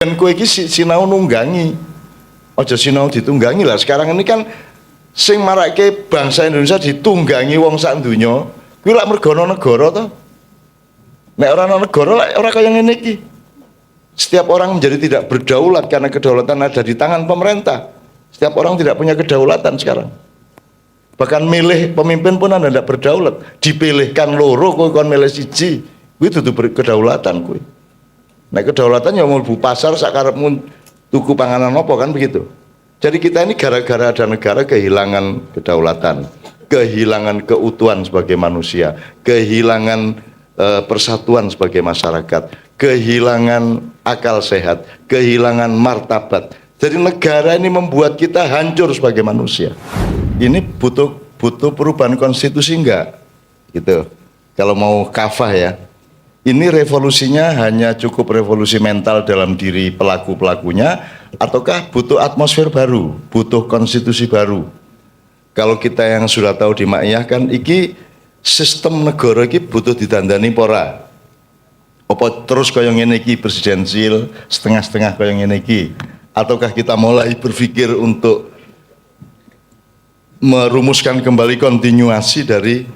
Dan kowe iki sinau nunggangi, aja sinau ditunggangi lah. Sekarang ini kan sing marake bangsa Indonesia ditunggangi wong sak donya, kuwi lak mergo ana negara to. Nek ora ana negara lak ora kaya ngene iki. Setiap orang menjadi tidak berdaulat karena kedaulatan ada di tangan pemerintah. Setiap orang tidak punya kedaulatan sekarang. Bahkan milih pemimpin pun Anda tidak berdaulat. Dipilihkan loro kowe kon milih siji, kuwi dudu kedaulatan kuwi. Nah kedaulatan yang mau pasar sakarepmu tuku panganan apa kan begitu. Jadi kita ini gara-gara ada negara kehilangan kedaulatan, kehilangan keutuhan sebagai manusia, kehilangan persatuan sebagai masyarakat, kehilangan akal sehat, kehilangan martabat. Jadi negara ini membuat kita hancur sebagai manusia. Ini butuh perubahan konstitusi enggak? Gitu. Kalau mau kafah ya. Ini revolusinya hanya cukup revolusi mental dalam diri pelaku-pelakunya, ataukah butuh atmosfer baru, butuh konstitusi baru? Kalau kita yang sudah tahu di Maiyah kan, iki sistem negara iki butuh ditandani pora. Apa terus kaya ngene iki presidensial, setengah-setengah kaya ngene iki? Ataukah kita mulai berpikir untuk merumuskan kembali kontinuasi dari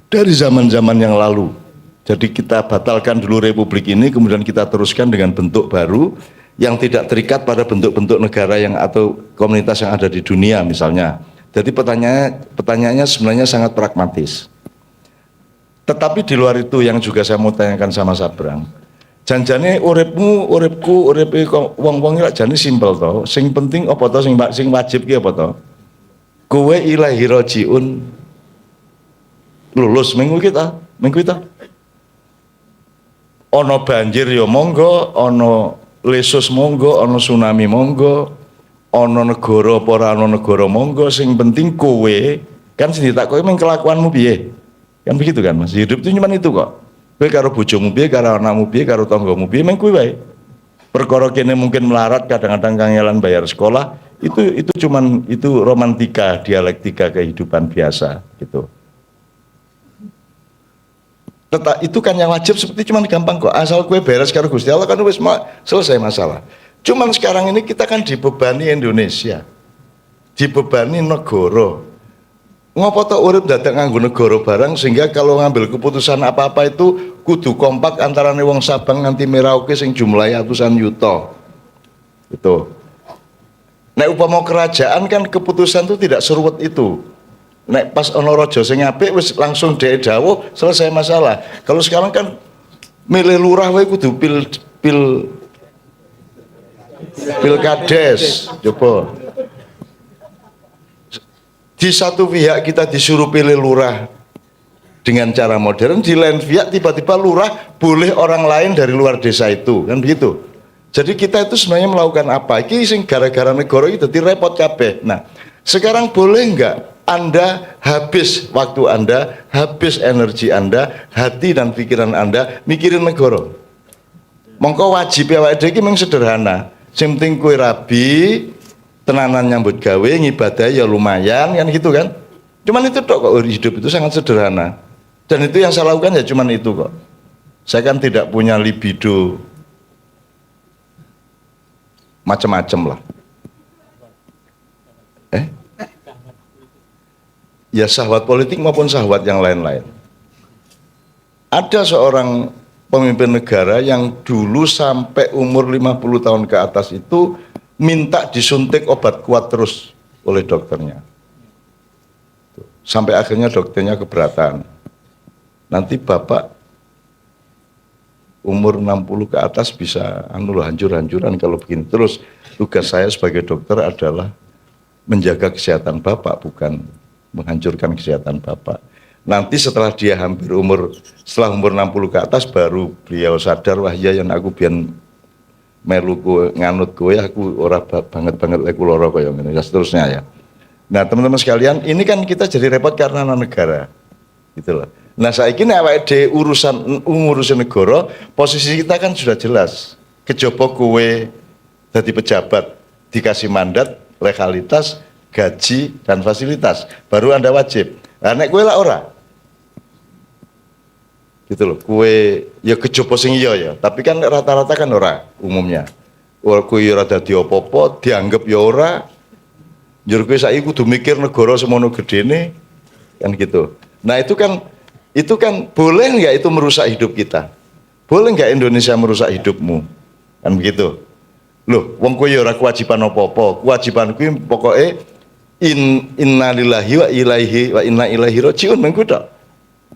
zaman-zaman yang lalu? Jadi kita batalkan dulu republik ini, kemudian kita teruskan dengan bentuk baru yang tidak terikat pada bentuk-bentuk negara yang atau komunitas yang ada di dunia misalnya. Jadi pertanyaannya sebenarnya sangat pragmatis. Tetapi di luar itu yang juga saya mau tanyakan sama Sabrang, janjane uripmu, uripku, uripe wong-wong iki jane simpel to. Sing penting apa to sing wajib ki apa to? Kowe ilahi rajiun lulus minggu kita. Ono banjir ya monggo, ono lesus monggo, ono tsunami monggo, ono negara apa ora ono negara monggo, sing penting kowe kan sing ditakoki mung kelakuanmu piye. Kan begitu kan Mas. Hidup itu cuma itu kok. Kowe karo bojomu piye, karo anakmu piye, karo tanggamu piye, mung kuwi wae. Perkara kene mungkin melarat, kadang-kadang kangelan bayar sekolah, itu cuman itu romantika, dialektika kehidupan biasa gitu. Tetap itu kan yang wajib seperti cuman gampang kok, asal kue beres karo Gusti Allah kan wis selesai masalah. Cuman sekarang ini kita kan dibebani Indonesia, dibebani negara. Ngopo to urip dadak nganggo negara barang sehingga kalau ngambil keputusan apa-apa itu kudu kompak antarane wong Sabang nganti Merauke sing jumlahnya ratusan yuta. Itu. Nek upama kerajaan kan keputusan itu tidak seruwet itu. Nek pas ono raja sing apik wis langsung dhek dawuh selesai masalah. Kalau sekarang kan milih lurah wae kudu pilkades. Coba. Di satu pihak kita disuruh pilih lurah dengan cara modern, di lain pihak tiba-tiba lurah boleh orang lain dari luar desa itu, kan begitu. Jadi kita itu sebenarnya melakukan apa? Iki sing gara-gara negara itu dadi repot kabeh. Nah, sekarang boleh enggak Anda habis waktu Anda, habis energi Anda, hati dan pikiran Anda mikirin negara? Mongko wajib awake dhewe iki mung sederhana. Sing penting kowe rabi, tenanan nyambut gawe, ngibadah ya lumayan kan gitu kan. Cuman itu tok kok, hidup itu sangat sederhana. Dan itu yang saya lakukan ya cuman itu kok. Saya kan tidak punya libido macam-macam lah. Ya syahwat politik maupun syahwat yang lain-lain. Ada seorang pemimpin negara yang dulu sampai umur 50 tahun ke atas itu minta disuntik obat kuat terus oleh dokternya. Sampai akhirnya dokternya keberatan. Nanti Bapak umur 60 ke atas bisa hancur-hancuran kalau begini. Terus tugas saya sebagai dokter adalah menjaga kesehatan Bapak, bukan menghancurkan kesehatan Bapak. Nanti setelah dia setelah umur 60 ke atas baru beliau sadar, wah iya yang aku biyen melu kowe nganut kowe aku ora banget aku lara kaya ngene ya seterusnya ya. Nah, teman-teman sekalian, ini kan kita jadi repot karena negara. Gitu loh. Nah, saiki nek awake dhewe ngurusin negara, posisi kita kan sudah jelas. Kejaba kowe dadi pejabat, dikasih mandat, legalitas, gaji dan fasilitas, baru Anda wajib. Nah, nek kowe lah ora. Gitu loh. Kue ya kejaba sing iya ya, tapi kan rata-rata kan ora umumnya. Ora kue ya ora dadi apa-apa, dianggap ya ora. Njur kowe saiki kudu mikir negara semono gedene kan gitu. Nah, itu kan boleh nggak itu merusak hidup kita? Boleh nggak Indonesia merusak hidupmu? Kan begitu. Loh, wong kowe ya ora kewajiban apa-apa. Kewajiban kuwi pokoke innalillahi wa inna ilaihi rajiun mengko tok.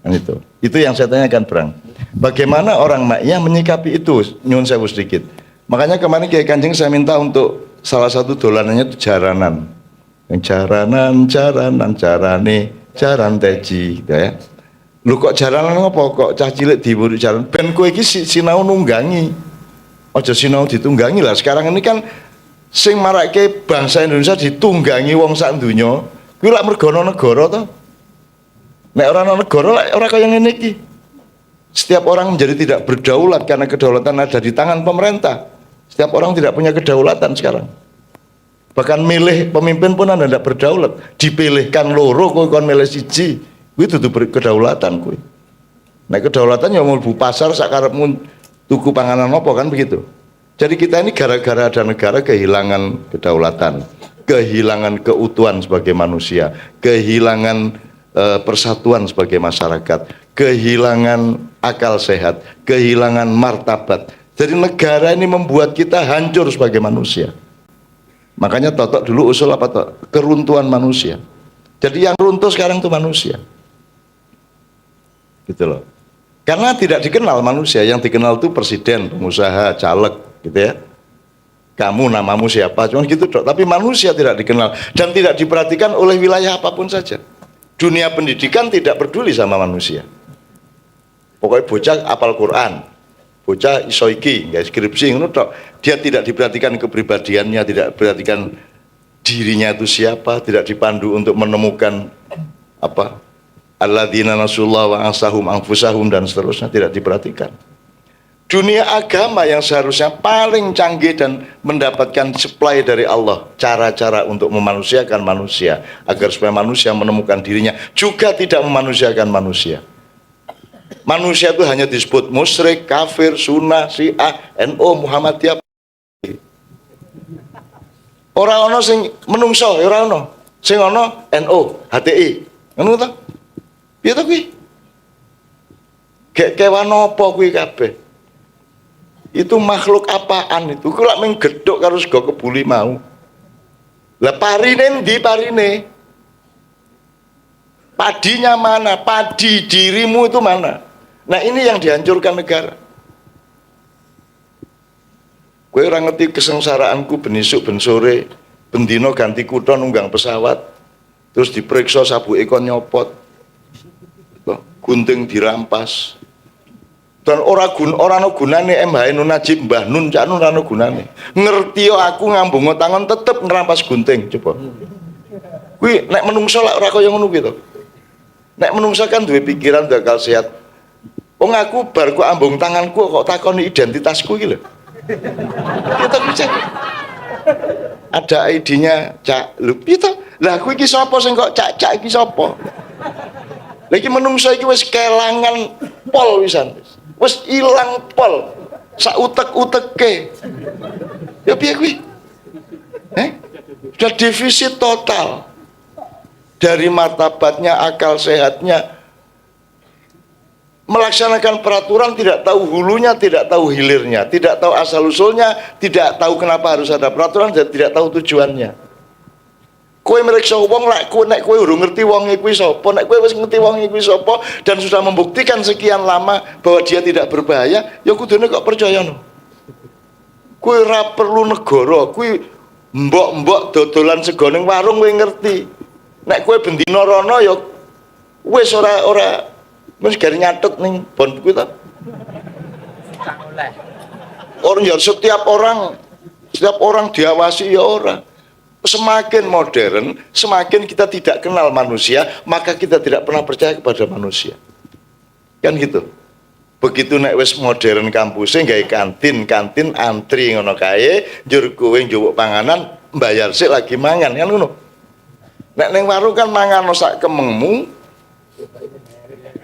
Kan itu. Itu yang saya tanyakan, Brang. Bagaimana orang Makkiyah menyikapi itu? Nyun sewu sedikit. Makanya kemarin Kiai Kanjeng saya minta untuk salah satu dolanannya itu jaranan. Yang jarane jaran teji gitu ya. Lu kok jaranan apa kok cah cilik diwuri jaran ben kowe iki sinau nunggangi. Aja sinau ditunggangi lah. Sekarang ini kan sing marake bangsa Indonesia ditunggangi wong sak donya kuwi lak mergo ana negara to. Nek ora ana negara ora kaya ngene iki. Setiap orang menjadi tidak berdaulat karena kedaulatan ada di tangan pemerintah. Setiap orang tidak punya kedaulatan sekarang. Bahkan milih pemimpin pun Anda tidak berdaulat. Dipilihkan loro kowe kon milih siji. Kuwi dudu kedaulatan kuwi. Nek kedaulatan ya mlebu pasar sak karepmu tuku panganan apa kan begitu. Jadi kita ini gara-gara ada negara kehilangan kedaulatan, kehilangan keutuhan sebagai manusia, kehilangan persatuan sebagai masyarakat, kehilangan akal sehat, kehilangan martabat. Jadi negara ini membuat kita hancur sebagai manusia. Makanya Totok dulu usul apa toh? Keruntuhan manusia. Jadi yang runtuh sekarang itu manusia. Gitu loh. Karena tidak dikenal manusia, yang dikenal itu presiden, pengusaha, caleg, gitu ya. Kamu namamu siapa? Cuma gitu dok. Tapi manusia tidak dikenal dan tidak diperhatikan oleh wilayah apapun saja. Dunia pendidikan tidak peduli sama manusia. Pokoknya bocah apal Quran, bocah iso iki, nggak skripsi, ngono tok. Dia tidak diperhatikan kepribadiannya, tidak diperhatikan dirinya itu siapa, tidak dipandu untuk menemukan apa alladzina nasullah wa ansahum anfusahum dan seterusnya, tidak diperhatikan. Dunia agama yang seharusnya paling canggih dan mendapatkan supply dari Allah, cara-cara untuk memanusiakan manusia agar supaya manusia menemukan dirinya, juga tidak memanusiakan manusia. Manusia itu hanya disebut musyrik, kafir, sunnah, syiah, NU, Muhammadiyah. Ora ono sing menungso, ora ono. Sing ono NU, HTI. Ngono ta? Piye to kuwi? Kewan apa kuwi kabeh? Itu makhluk apaan itu? Kuwi lak mung gedhok karo sego kebuli mau. Lah parine ndi parine? Padinya mana? Padi dirimu itu mana? Nah ini yang dihancurkan negara. Kowe ora ngerti kesengsaraanku benisuk ben sore, bendino ganti kutha nunggang pesawat, terus diperiksa sabuke kon nyopot. Gunting dirampas. Dan ora ana gunane MH Nun Najib Mbah Nun Cak Nun ora ana gunane. Ngerti yo aku ngambung tangan tetep ngerampas gunting coba. Kuwi nek menungso lak ora kaya ngono kuwi to. Nek menungso kan duwe pikiran bakal sehat. Wong aku bar ku ambung tanganku kok takoni identitasku iki lho. Kita bisa. Ada ID-nya Cak. Lho piye to? Lah kuwi iki sapa sing kok Cak iki sapa? Lah iki menungso iki wis kelangan pol wisan. Wis ilang pol. Sak utek-uteke. Ya piye kuwi? Sudah defisit total. Dari martabatnya, akal sehatnya, melaksanakan peraturan tidak tahu hulunya, tidak tahu hilirnya, tidak tahu asal usulnya, tidak tahu kenapa harus ada peraturan dan tidak tahu tujuannya. Kowe meriksa wong lak nek kowe urung ngerti wong kuwi sapa, nek kowe wis ngerti wong kuwi sapa dan sudah membuktikan sekian lama bahwa dia tidak berbahaya, ya kudune kok percaya no. Kowe ora perlu negara, kuwi mbok-mbok dodolan sego ning warung kowe ngerti. Nek kowe bendina rono ya wis ora mesti gari nyatut ning bon kuwi ta. Orang ya setiap orang diawasi ya ora. Semakin modern, semakin kita tidak kenal manusia, maka kita tidak pernah percaya kepada manusia. Kan gitu. Begitu nek wis modern kampusnya gawe kantin antri ngono kae, njur kowe njupuk panganan, mbayar sik lagi mangan kan ngono. Nek ning warung kan mangan sak kemengmu.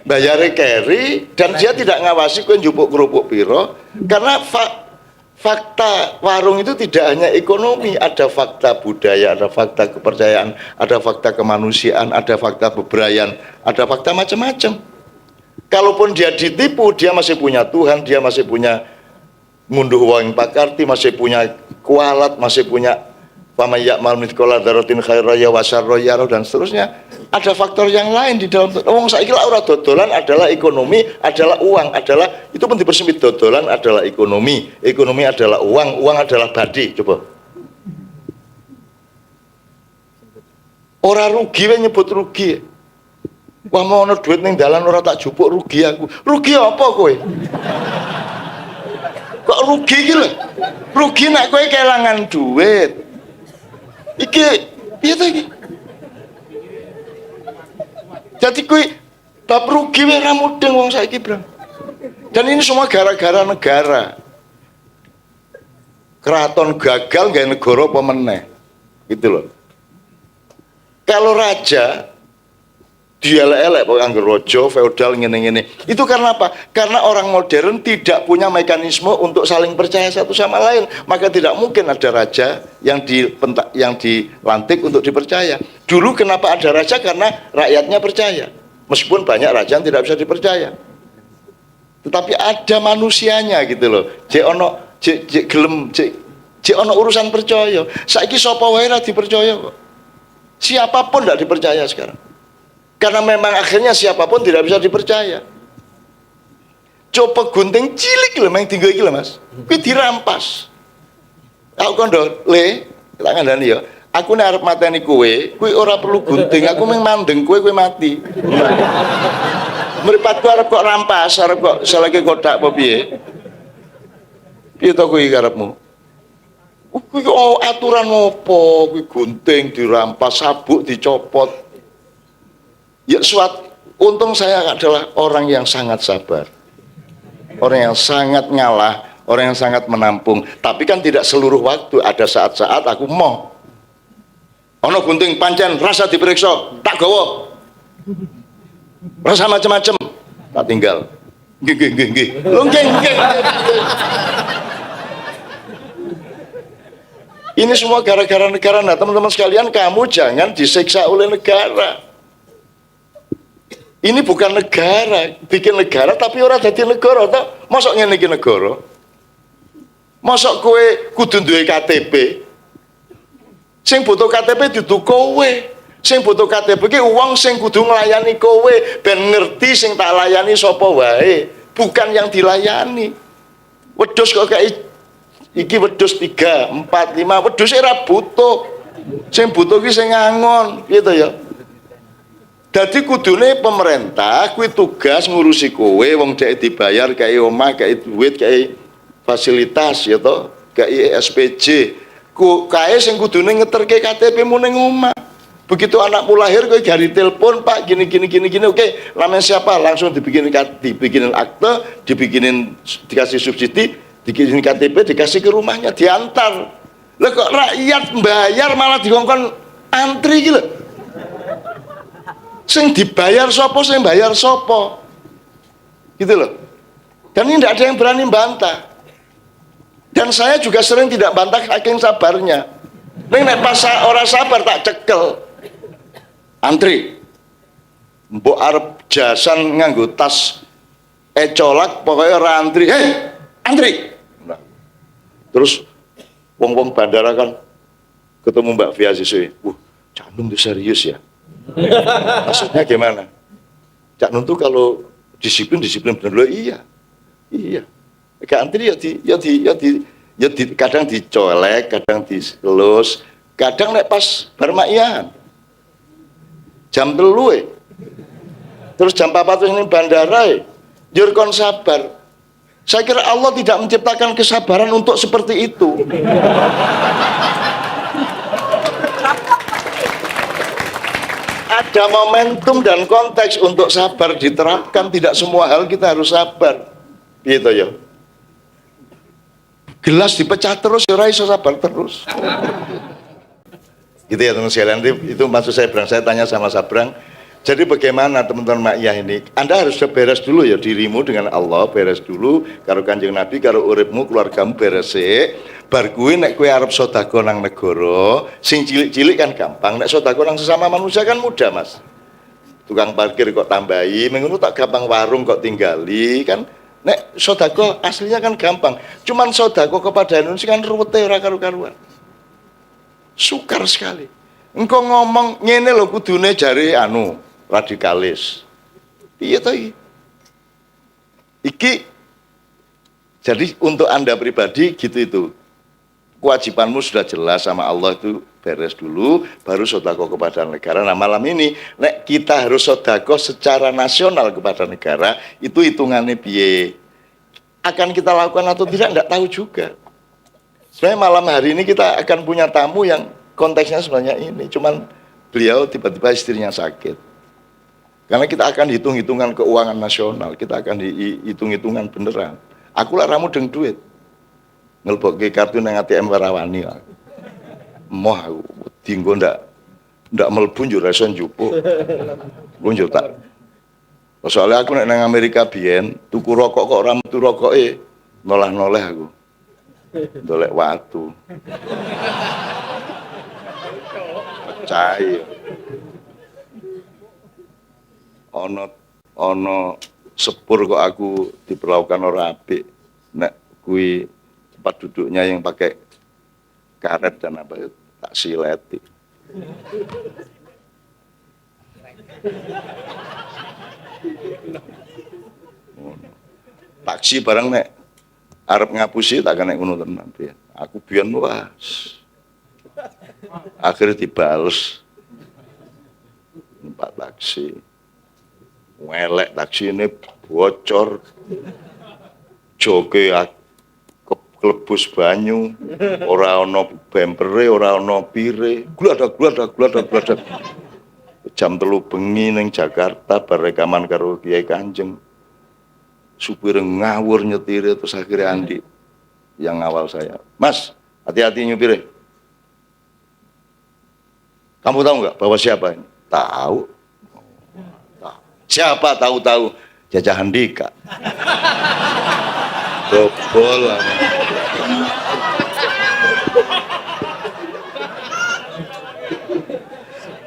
bayare carry dan dia tidak ngawasi kowe njupuk kerupuk piro karena fakta warung itu tidak hanya ekonomi, ada fakta budaya, ada fakta kepercayaan, ada fakta kemanusiaan, ada fakta bebrayan, ada fakta macam-macam. Kalaupun dia ditipu, dia masih punya Tuhan, dia masih punya ngunduh wong pakarti, masih punya kualat, masih punya famay ya'mal mithqala dzarratin khairan yara wa syarran yara dan seterusnya. Ada faktor yang lain di dalam wong saiki lak ora dodolan adalah ekonomi, adalah uang, adalah itu pun dipersempit dodolan adalah ekonomi, ekonomi adalah uang, uang adalah badi. Coba. Ora rugi wae nyebut rugi. Wah mau ono duit ning dalan ora tak jupuk rugi aku. Rugi apa kowe? Kok rugi iki lho? Rugi nek kowe kelangan duit. Iki piye to iki? Jadi kowe bab rugi wae ra mudeng wong saiki, Bro. Dan ini semua gara-gara negara. Keraton gagal gawe negara apa meneh. Gitu loh. Kalau raja dia elek pokoknya anggar rojo, feodal ngene-ngene. Itu karena apa? Karena orang modern tidak punya mekanisme untuk saling percaya satu sama lain. Maka tidak mungkin ada raja yang dilantik untuk dipercaya. Dulu kenapa ada raja? Karena rakyatnya percaya. Meskipun banyak raja yang tidak bisa dipercaya. Tetapi ada manusianya gitu loh. Jek ono gelem jek ono urusan percaya. Saiki sapa wae ra dipercaya kok. Siapapun tidak dipercaya sekarang. Karena memang akhirnya siapapun tidak bisa dipercaya. Coba gunting cilik lho main tinggal iki lho Mas. Kuwi dirampas. Aku kondo, le, tak ngandani ya. Aku nek arep mateni kowe, kuwi ora perlu gunting, aku mung mandeng kowe mati. Mripatku arep kok rampas, arep kok selagi kotak apa piye? Piye to kuwi karepmu? Kuwi aturan opo? Kuwi gunting dirampas, sabuk dicopot. Ya untung saya adalah orang yang sangat sabar, orang yang sangat ngalah, orang yang sangat menampung. Tapi kan tidak seluruh waktu, ada saat-saat aku mau ono gunting pancen rasa diperiksa tak gawa, rasa macam-macam tak tinggal. Nggih. Ini semua gara-gara negara. Nah teman-teman sekalian, kamu jangan disiksa oleh negara. Ini bukan negara, bikin negara tapi ora dadi negara toh. Mosok ngene iki negara. Mosok kowe kudu duwe KTP. Sing butuh KTP dudu kowe. Sing butuh KTP ki wong sing kudu nglayani kowe ben ngerti sing tak layani sapa wae, bukan yang dilayani. Wedhus kok kayak iki wedhus 3, 4, 5, wedhus ora butuh. Sing butuh ki sing ngangon, gitu ya. Jadi kudune pemerintah kuwi tugas ngurusi kowe wong dhek dibayar kae omah, kae duit, kae fasilitas ya toh, kae SPJ. Kae sing kudune ngeterke KTP-mu ning omah. Begitu anakmu lahir kowe gari telepon, Pak gini oke, namanya siapa? Langsung dibikinin akte, dikasih subsidi, dikasih KTP, dikasih ke rumahnya, diantar. Lah kok rakyat bayar malah dikongkon antri gitu. Sing dibayar sopo, sing bayar sopo, gitu loh. Dan ini tidak ada yang berani bantah. Dan saya juga sering tidak bantah saking sabarnya. Nek pas orang sabar tak cekel. Antri. Mbok arep jasan nganggo tas ecolak pokoknya ora antri. Hei, antri. Nah. Terus wong-wong bandara kan ketemu Mbak Fia Siswi. Cak Nun tuh serius ya. Maksudnya gimana? Cak Nun tuh kalau disiplin bener loh, iya. Gak antri kadang dicolek, kadang diselus, kadang nek pas bermakian jam 3 terus jam 4 ini bandara njur kon sabar. Saya kira Allah tidak menciptakan kesabaran untuk seperti itu. Ada momentum dan konteks untuk sabar diterapkan. Tidak semua hal kita harus sabar, gitu ya. Gelas dipecah terus, ya iso sabar terus. Gitu ya teman sekalian. Itu maksud saya, Brang. Saya tanya sama Sabrang, Jadi bagaimana teman-teman Mak Yah ini? Anda harus beres dulu ya dirimu dengan Allah, beres dulu karo Kanjeng Nabi, karo uripmu, keluargamu beres sik. Bar kuwi nek kowe arep sedekah nang negara, sing cilik-cilik kan gampang, nek sedekah nang sesama manusia kan mudah, Mas. Tukang parkir kok tambahi, mengono tak gampang, warung kok tinggali kan. Nek sedekah aslinya kan gampang. Cuman sedekah kepada Indonesia kan ruwete ora karu-karuan. Sukar sekali. Engkau ngomong ngene lho kudune jare radikalis. Piye to iki? Iki jadi untuk Anda pribadi gitu itu. Kewajibanmu sudah jelas sama Allah itu beres dulu, baru sedekah kepada negara. Nah malam ini, nek kita harus sedekah secara nasional kepada negara, itu hitungannya piye? Akan kita lakukan atau tidak, enggak tahu juga. Sebenarnya malam hari ini kita akan punya tamu yang konteksnya sebenarnya ini, cuman beliau tiba-tiba istrinya sakit. Karena kita akan hitung-hitungan keuangan nasional, kita akan hitung-hitungan beneran. Aku lah ramu deng duit. Ngelbokke kartu nang ATM warawani lah. Moh aku dinggo ndak mlebu njur iso njupuk. Ku njur tak. Soalnya aku nek nang Amerika biyen tuku rokok kok ora metu rokoke, nolah-noleh aku. Dolek watu. Pecah. Ono sepur kok aku diperlakukan ora apik. Nek kuwi tempat duduknya yang pakai karet dan apa itu tak sileti. Taksi barang nek arep ngapusi tak kena ngono tenan piye. Aku biyen was. Akhirnya dibales. Numpak taksi. Welek taksi ini bocor. Joge kelebus banyu, ora ana bempere, ora ana pire. Gladak. Jam 3 bengi ning Jakarta barekaman karo Kiai Kanjeng. Supir ngawur nyetir terus akhirnya Andi yang ngawal saya. Mas, hati-hati nyupir. Kamu tahu nggak bahwa siapa ini? Tahu. Siapa tahu-tahu? Jajah Handika. Dobol.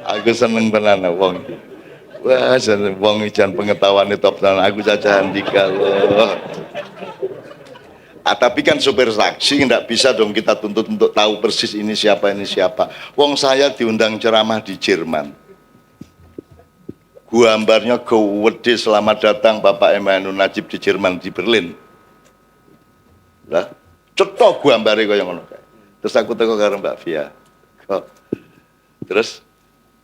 Aku seneng tenan wong. Wah, seneng wong jan pengetahuane top tenan. Aku Jajah Handika loh. Tapi kan supir taksi nggak bisa dong kita tuntut untuk tahu persis ini siapa. Wong saya diundang ceramah di Jerman. Gambarnya gede, selamat datang Bapak Emmanuel Najib di Jerman, di Berlin. Lah, cetok gambare kaya ngono kae. Terus aku teko karo Mbak Via. Terus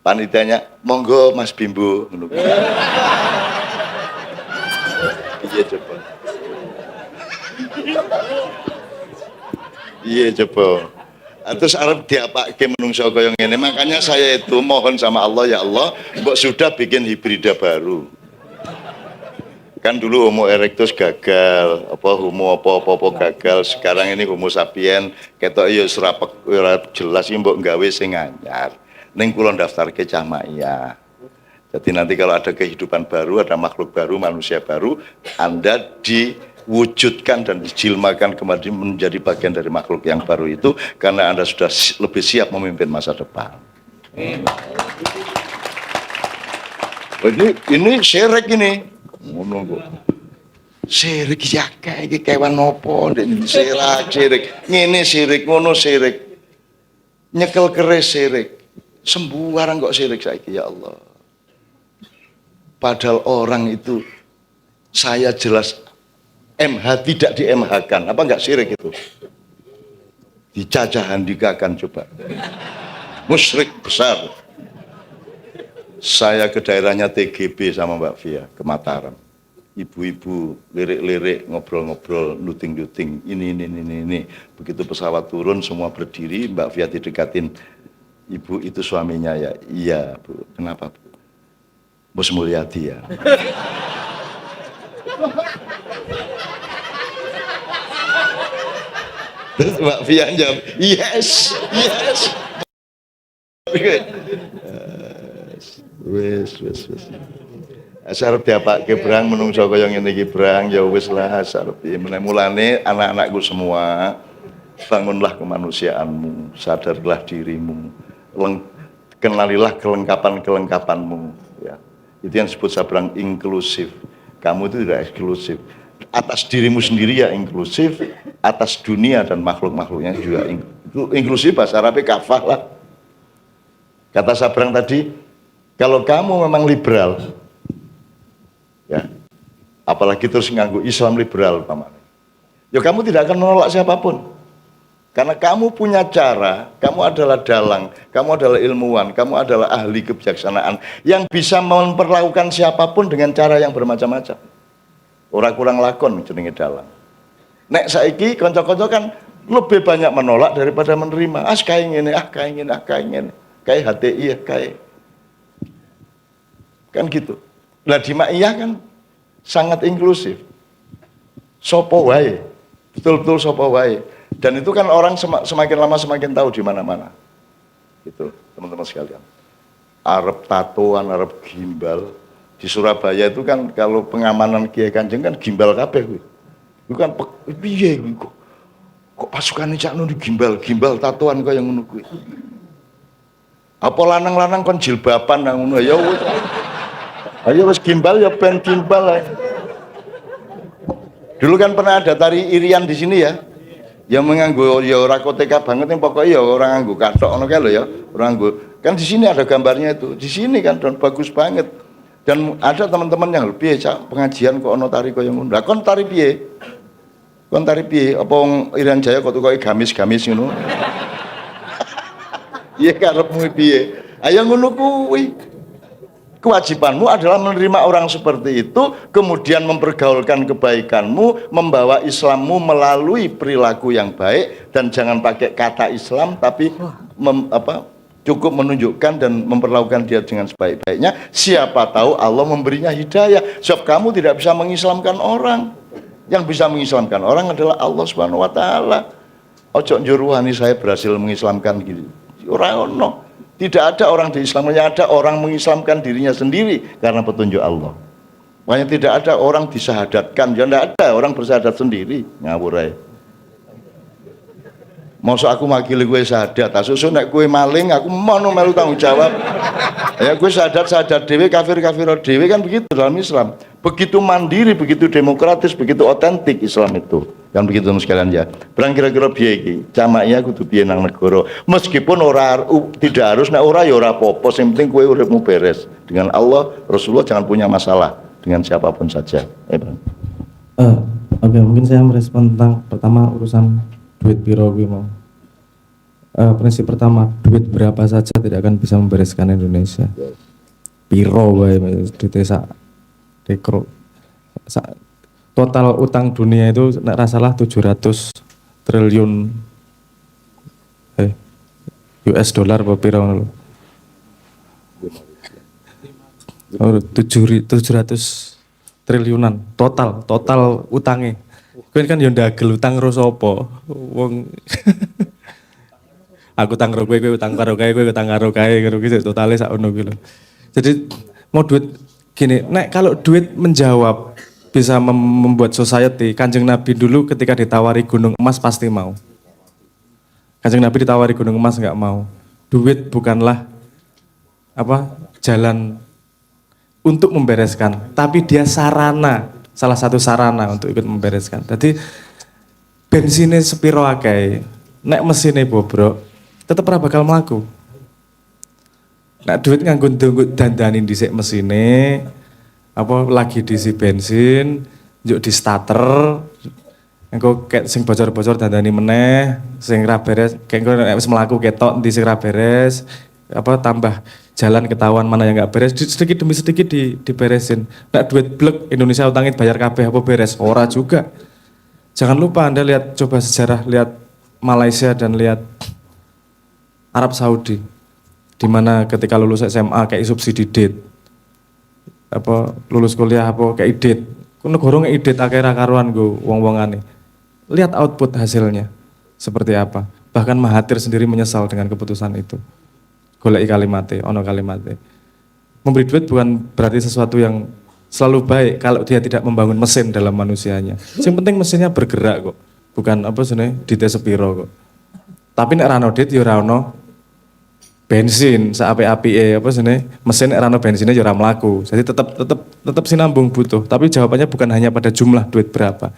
panitianya, monggo Mas Bimbo ngono. Iya coba. Iya coba. Terus arep diapake menungso kaya ngene. Makanya saya itu mohon sama Allah, ya Allah, mbok sudah bikin hibrida baru. Kan dulu Homo erectus gagal, Homo apa gagal. Sekarang ini Homo sapien, ketok ya ora jelas iki mbok gawe sing anyar. Ning kula daftarke Cah Maia. Jadi nanti kalau ada kehidupan baru, ada makhluk baru, manusia baru, Anda diwujudkan dan dijilmakan kembali menjadi bagian dari makhluk yang baru itu karena Anda sudah lebih siap memimpin masa depan. Ini syirik ini. Ngono kok. Syirik ya kayak kewan nopo syirik. Ngene syirik, ngono syirik. Nyekel keris syirik. Sembarang kok syirik saiki ya Allah. Padahal orang itu saya jelas MH tidak di MH-kan. Apa enggak syirik itu? Dicacah handikakan coba. Musyrik besar. Saya ke daerahnya TGB sama Mbak Via, ke Mataram. Ibu-ibu lirik-lirik, ngobrol-ngobrol, nuting-nuting, ini. Begitu pesawat turun, semua berdiri, Mbak Via didekatin. Ibu itu suaminya ya? Iya Bu. Kenapa Bu? Bos Mulyadi ya. Terus Mbak Via jawab, yes. Wis. Asarep diapake brang menungso kaya ngene iki brang ya wis lah asarep mulane anak-anakku semua bangunlah kemanusiaanmu, sadarlah dirimu, kenalilah kelengkapan-kelengkapanmu ya. Itu yang disebut sabrang inklusif. Kamu itu tidak eksklusif. Atas dirimu sendiri ya inklusif, atas dunia dan makhluk-makhluknya juga inklusif. Bahasa Arabnya kafah lah. Kata sabrang tadi, kalau kamu memang liberal, ya, apalagi terus nganggu Islam liberal, paman, ya kamu tidak akan menolak siapapun. Karena kamu punya cara, kamu adalah dalang, kamu adalah ilmuwan, kamu adalah ahli kebijaksanaan yang bisa memperlakukan siapapun dengan cara yang bermacam-macam. Orang kurang lakon jenenge dalang. Nek saiki kanca-kanca kan lebih banyak menolak daripada menerima. Kayak ngene, kayak ngene. Kayak HTI ya, kayak. Kan gitu. Lah di Maiyah kan sangat inklusif. Sopo wae. Betul-betul sopo wae. Dan itu kan orang semakin lama semakin tahu di mana-mana. Gitu, teman-teman sekalian. Arab tatoan, Arab gimbal. Di Surabaya itu kan kalau pengamanan Kiai Kanjeng kan gimbal kabeh kuwi. Itu kan piye kuwi kok pasukane cakno di gimbal tatoan kaya ngono kuwi. Apa lanang-lanang kon jilbaban nang ngono ya wis. Ayo wis gimbal ya ben gimbal ae. Dulu kan pernah ada tari irian di sini ya. Yang menganggo ya ora koteka banget yang pokoknya ya orang nganggo kathok ngono kae lho ya. Orang nganggo. Kan di sini ada gambarnya itu. Di sini kan dan bagus banget. Dan ada teman-teman yang piye cak pengajian kok ono tari kaya ngono. Lah kon tari piye? Kon tari piye? Apa wong Irian Jaya kok tukoke gamis-gamis ngono? Iya karepmu piye? Ayo ngono kuwi. Kewajibanmu adalah menerima orang seperti itu, kemudian mempergaulkan kebaikanmu, membawa Islammu melalui perilaku yang baik, dan jangan pakai kata Islam, tapi cukup menunjukkan dan memperlakukan dia dengan sebaik-baiknya. Siapa tahu Allah memberinya hidayah. Sebab kamu tidak bisa mengislamkan orang. Yang bisa mengislamkan orang adalah Allah Subhanahu Wa Taala. Ojo njuruhani saya berhasil mengislamkan gitu. Ora ono. Tidak ada orang di Islam, hanya ada orang mengislamkan dirinya sendiri karena petunjuk Allah. Makanya tidak ada orang disyahadatkan, ya tidak ada orang bersyahadat sendiri, ngawur ae. Masa aku makili gue syahadat, susu nek gue maling, aku mau melu tanggung jawab. Ya gue syahadat dewe, kafir dewe kan begitu dalam Islam. Begitu mandiri, begitu demokratis, begitu otentik Islam itu. Kan begitu teman sekalian ya. Berang kira-kira piye iki? Jamaahnya kudu piye nang negara. Meskipun tidak harus nek ora ya ora apa-apa, sing penting kowe uripmu beres. Dengan Allah, Rasulullah jangan punya masalah dengan siapapun saja. Oke, mungkin saya merespon tentang pertama urusan duit piro kuwi mau. Prinsip pertama, duit berapa saja tidak akan bisa membereskan Indonesia. Piro wae duit sak dekro. Total utang dunia itu nek ra salah 700 triliun US dollar apa piro ngono lho. 700 triliunan total utangnya. Kowe kan yo ndagel utang karo sapa? Wong aku utang karo kowe utang karo kae, kowe utang karo kae, karo gitu totale sak ono kuwi lho. Jadi mau duit gini, nek kalau duit menjawab bisa membuat society, Kanjeng Nabi dulu ketika ditawari gunung emas pasti mau. Kanjeng Nabi ditawari gunung emas enggak mau. Duit bukanlah jalan untuk membereskan, tapi dia sarana, salah satu sarana untuk ikut membereskan. Jadi bensinnya sepiro akeh, nek mesinnya bobrok, tetep ora bakal mlaku. Nek duit nganggo dandanin dhisik mesine, lagi diisi bensin, njuk di starter, engko kayak sing bocor-bocor dandani meneh, sing ra beres, kayak engko nek wis mlaku ketok ndi sing ra beres, tambah jalan ketahuan mana yang nggak beres, sedikit demi sedikit diberesin. Nek duit blek Indonesia utangin bayar kabeh apa beres? Ora juga. Jangan lupa Anda lihat, coba sejarah, lihat Malaysia dan lihat Arab Saudi, di mana ketika lulus SMA kayak subsidi DIT, lulus kuliah kayak DIT, negara ngek DIT akhirnya karuan go wong-wongane. Lihat output hasilnya seperti apa. Bahkan Mahathir sendiri menyesal dengan keputusan itu. Goleki kalimate, ono kalimate. Memberi duit bukan berarti sesuatu yang selalu baik kalau dia tidak membangun mesin dalam manusianya. Yang penting mesinnya bergerak kok. Bukan apa sebenarnya duitnya sepiro kok. Tapi nek rano duit ya rano bensin saapi-apike apa sebenarnya mesin nek rano bensinnya ya ora mlaku. Jadi tetap sinambung butuh. Tapi jawabannya bukan hanya pada jumlah duit berapa.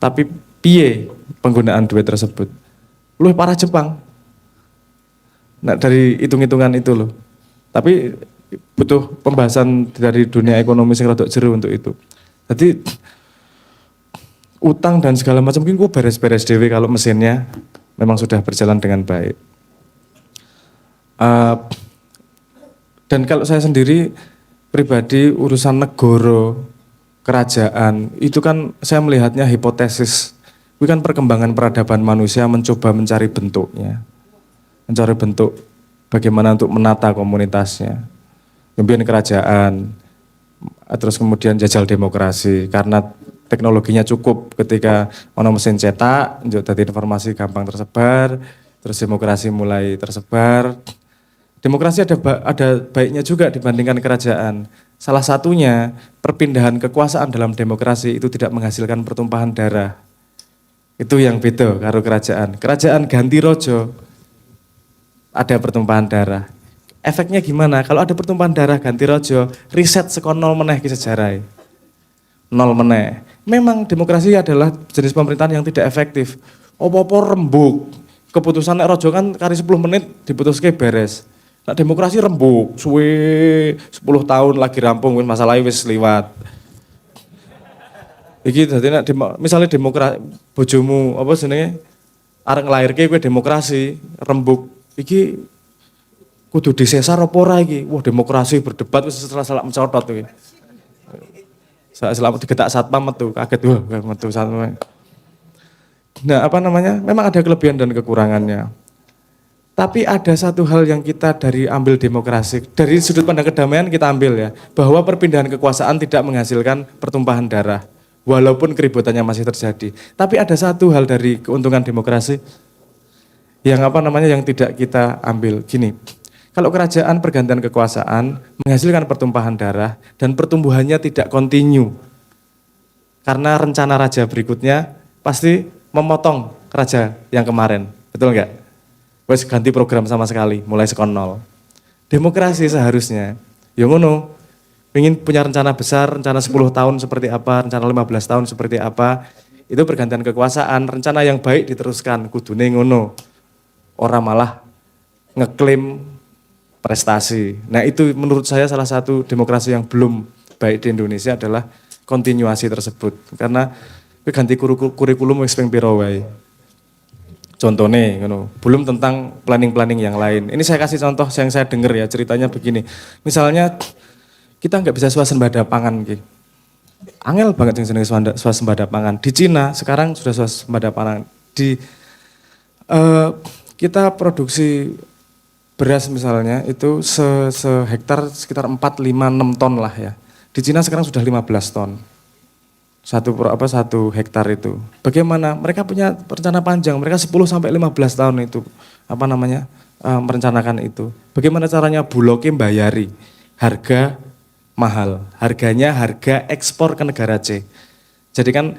Tapi piye penggunaan duit tersebut. Luwih parah Jepang. Nah dari hitung-hitungan itu loh. Tapi butuh pembahasan dari dunia ekonomi yang rada jero untuk itu. Jadi utang dan segala macam mungkin gue beres-beres dewe kalau mesinnya memang sudah berjalan dengan baik. Dan kalau saya sendiri pribadi urusan negara, kerajaan itu kan saya melihatnya hipotesis. Itu kan perkembangan peradaban manusia mencoba mencari bentuknya, mencari bentuk bagaimana untuk menata komunitasnya. Kemudian kerajaan, terus kemudian jajal demokrasi karena teknologinya cukup ketika ono mesin cetak, jadi informasi gampang tersebar, terus demokrasi mulai tersebar. Demokrasi ada baiknya juga dibandingkan kerajaan. Salah satunya perpindahan kekuasaan dalam demokrasi itu tidak menghasilkan pertumpahan darah. Itu yang beda karo kerajaan. Kerajaan ganti rojo ada pertumpahan darah. Efeknya gimana? Kalau ada pertumpahan darah ganti rojo, riset sekon nol meneh ki sejarah. Nol meneh. Memang demokrasi adalah jenis pemerintahan yang tidak efektif. Opo-opo rembuk. Keputusan nek rojo kan kari 10 menit diputuske beres. Nah demokrasi rembuk, suwe 10 tahun lagi rampung wis masalahnya wis liwat. Iki dadi nek misalnya demokrasi bojomu apa jenenge arek nglairke kowe demokrasi rembuk iki kudu disesar apa ora iki? Wah, demokrasi berdebat wis salah mencotot iki. Selama digetak satpam metu, kaget wah metu satpam. Nah, apa namanya? Memang ada kelebihan dan kekurangannya. Tapi ada satu hal yang kita dari ambil demokrasi, dari sudut pandang kedamaian kita ambil ya, bahwa perpindahan kekuasaan tidak menghasilkan pertumpahan darah, walaupun keributannya masih terjadi. Tapi ada satu hal dari keuntungan demokrasi yang apa namanya yang tidak kita ambil gini. Kalau kerajaan pergantian kekuasaan menghasilkan pertumpahan darah dan pertumbuhannya tidak kontinu. Karena rencana raja berikutnya pasti memotong raja yang kemarin. Betul enggak? Wes ganti program sama sekali, mulai sekon nol. Demokrasi seharusnya, ya ngono, ingin punya rencana besar, rencana 10 tahun seperti apa, rencana 15 tahun seperti apa, itu pergantian kekuasaan, rencana yang baik diteruskan, kudune ngono. Orang malah ngeklaim prestasi. Nah itu menurut saya salah satu demokrasi yang belum baik di Indonesia adalah kontinuasi tersebut. Karena ganti kurikulum wis ping pira wae. Contohnya, belum tentang planning-planning yang lain. Ini saya kasih contoh yang saya dengar ya, ceritanya begini. Misalnya kita nggak bisa swasembada pangan, gitu. Angel banget yang jenenge swasembada pangan. Di Cina sekarang sudah swasembada pangan. Kita produksi beras misalnya itu sehektar sekitar 4, 5, 6 ton lah ya. Di Cina sekarang sudah 15 ton. Satu hektar itu. Bagaimana? Mereka punya rencana panjang. Mereka 10 sampai 15 tahun itu merencanakan itu. Bagaimana caranya Bulognya bayari harga mahal. Harganya harga ekspor ke negara C. Jadi kan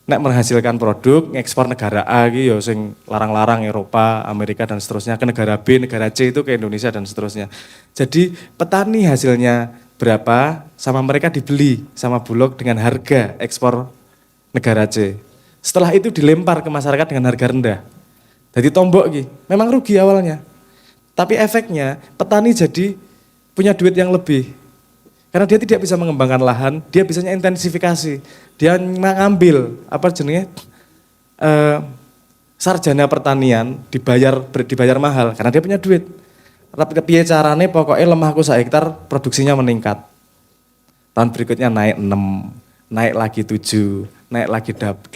nek menghasilkan produk ngekspor negara A iki ya sing larang-larang Eropa, Amerika dan seterusnya ke negara B, negara C itu ke Indonesia dan seterusnya. Jadi petani hasilnya berapa sama mereka dibeli sama Bulog dengan harga ekspor negara C. Setelah itu dilempar ke masyarakat dengan harga rendah. Jadi tombok iki, memang rugi awalnya. Tapi efeknya petani jadi punya duit yang lebih. Karena dia tidak bisa mengembangkan lahan, dia bisanya intensifikasi. Dia mengambil sarjana pertanian dibayar mahal karena dia punya duit. Tapi piye carane pokoknya lemahku hektar produksinya meningkat. Tahun berikutnya naik 6, naik lagi 7, naik lagi 8.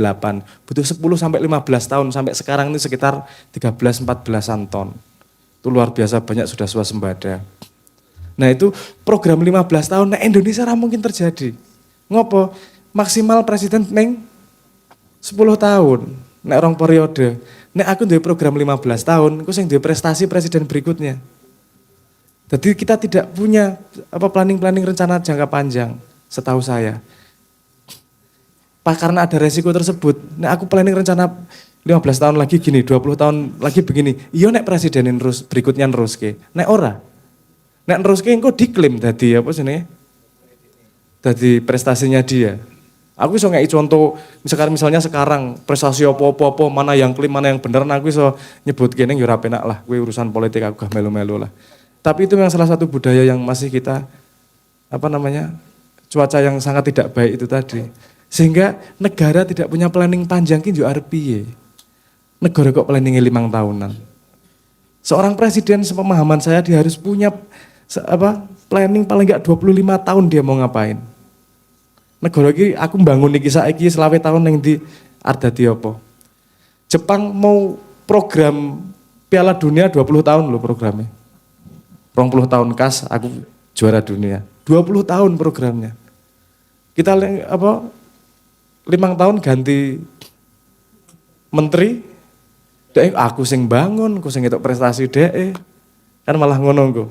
Butuh 10 sampai 15 tahun sampai sekarang ini sekitar 13-14an ton. Itu luar biasa banyak sudah swasembada. Nah itu program 15 tahun, nah Indonesia mungkin terjadi. Ngopo? Maksimal presiden neng 10 tahun, nek rong periode. Nek aku duwe program 15 tahun, aku sing duwe prestasi presiden berikutnya. Jadi kita tidak punya planning rencana jangka panjang, setahu saya. Karena ada resiko tersebut. Nah, aku planning rencana 15 tahun lagi gini, 20 tahun lagi begini. Iya nek presidenin terus berikutnya neruske. Nek ora. Nek neruske engko diklaim dadi apa jenenge? Dadi prestasinya dia. Aku iso ngeki contoh, misalnya sekarang prestasi apa-apa, mana yang klaim, mana yang bener, nah aku iso nyebut kene yo ora penak lah, kuwi urusan politik aku gak melu-melu lah. Tapi itu memang salah satu budaya yang masih kita cuaca yang sangat tidak baik itu tadi. Sehingga negara tidak punya planning panjang ki yo arep piye. Negara kok planningnya 5 tahunan. Seorang presiden sepemahaman saya dia harus punya planning paling enggak 25 tahun dia mau ngapain. Negara iki aku mbangun iki saiki 20 tahun ning ndi arep dadi apa. Jepang mau program Piala Dunia 20 tahun loh programnya. 20 tahun kas aku juara dunia. 20 tahun programnya. Kita 5 tahun ganti menteri, aku sing bangun, aku sing ngetok prestasi kan malah ngono kok.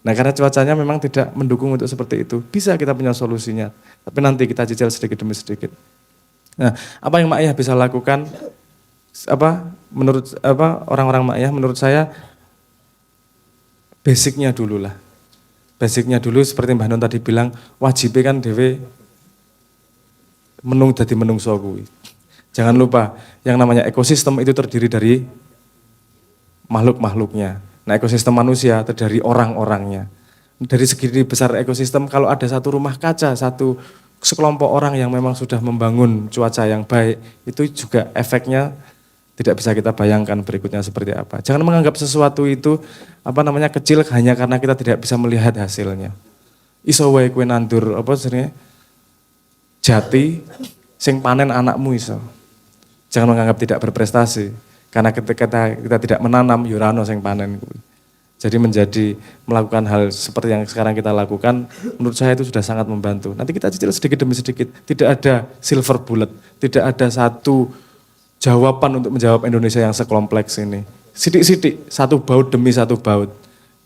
Nah karena cuacanya memang tidak mendukung untuk seperti itu, bisa kita punya solusinya, tapi nanti kita cicil sedikit demi sedikit. Nah apa yang Mak Yah bisa lakukan, menurut orang-orang Mak Yah, menurut saya basicnya dulu lah. Basicnya dulu seperti Mbah Nun tadi bilang, wajibnya kan dewe dadi menungso kuwi. Jangan lupa, yang namanya ekosistem itu terdiri dari makhluk-makhluknya. Nah ekosistem manusia terdiri dari orang-orangnya. Dari segi besar ekosistem, kalau ada satu rumah kaca, sekelompok orang yang memang sudah membangun cuaca yang baik, itu juga efeknya tidak bisa kita bayangkan berikutnya seperti apa. Jangan menganggap sesuatu itu kecil hanya karena kita tidak bisa melihat hasilnya. Iso wae kowe nandur jati sing panen anakmu iso. Jangan menganggap tidak berprestasi. Karena ketika kita tidak menanam, yurano sing panen. Jadi melakukan hal seperti yang sekarang kita lakukan, menurut saya itu sudah sangat membantu. Nanti kita cicil sedikit demi sedikit. Tidak ada silver bullet, tidak ada satu jawaban untuk menjawab Indonesia yang sekompleks ini. Sidik-sidik, satu baut demi satu baut.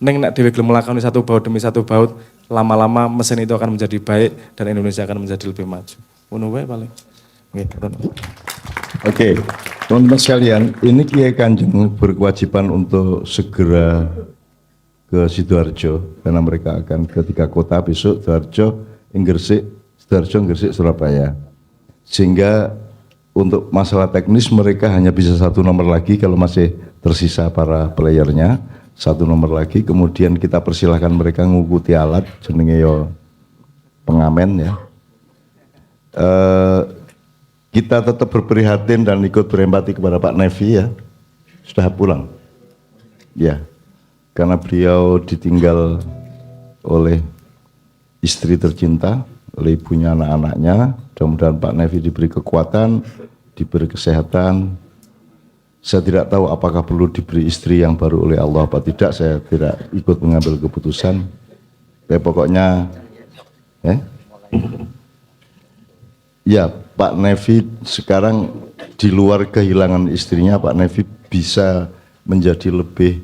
Neng nek dhewe gelem melakoni satu baut demi satu baut, lama-lama mesin itu akan menjadi baik dan Indonesia akan menjadi lebih maju. Ngono wae paling. Oke, teman-teman sekalian, ini Kiai Kanjeng berkewajiban untuk segera ke Sidoarjo karena mereka akan ke 3 kota besok, Sidoarjo, Gresik, Surabaya. Sehingga untuk masalah teknis mereka hanya bisa 1 nomor lagi kalau masih tersisa para playernya, 1 nomor lagi. Kemudian kita persilahkan mereka mengikuti alat jenenge yo pengamen ya. Kita tetap berprihatin dan ikut berempati kepada Pak Nevi ya, sudah pulang ya, karena beliau ditinggal oleh istri tercinta, oleh ibunya, anak-anaknya. Mudah-mudahan Pak Nevi diberi kekuatan, diberi kesehatan. Saya tidak tahu apakah perlu diberi istri yang baru oleh Allah apa tidak, saya tidak ikut mengambil keputusan. Pokoknya ya Pak Nevi sekarang di luar kehilangan istrinya, Pak Nevi bisa menjadi lebih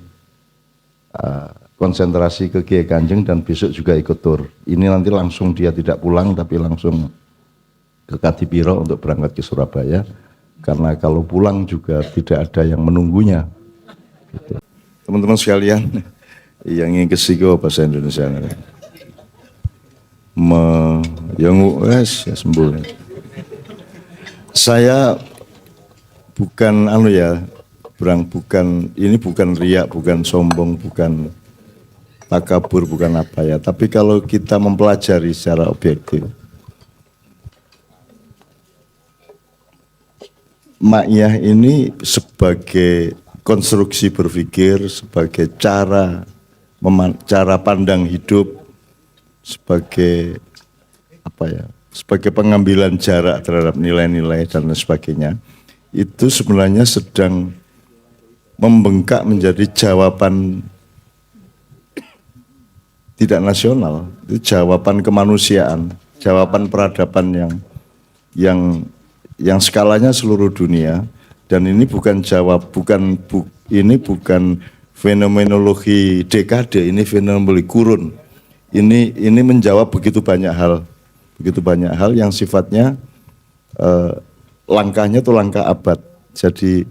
konsentrasi ke Kiai Kanjeng dan besok juga ikut tur. Ini nanti langsung dia tidak pulang tapi langsung ke Kadipiro untuk berangkat ke Surabaya. Karena kalau pulang juga tidak ada yang menunggunya. Gitu. Teman-teman sekalian, yang ingin kesiko bahasa Indonesia. Yang ya sembuh. Saya bukan ini bukan riak, bukan sombong, bukan takabur, bukan apa ya. Tapi kalau kita mempelajari secara objektif, Mak Yah ini sebagai konstruksi berpikir, sebagai cara pandang hidup, sebagai sebagai pengambilan jarak terhadap nilai-nilai dan sebagainya, itu sebenarnya sedang membengkak menjadi jawaban tidak nasional, itu jawaban kemanusiaan, jawaban peradaban yang skalanya seluruh dunia. Dan ini bukan fenomenologi dekade, ini fenomenologi kurun. Ini menjawab begitu banyak hal yang sifatnya langkahnya itu langkah abad. Jadi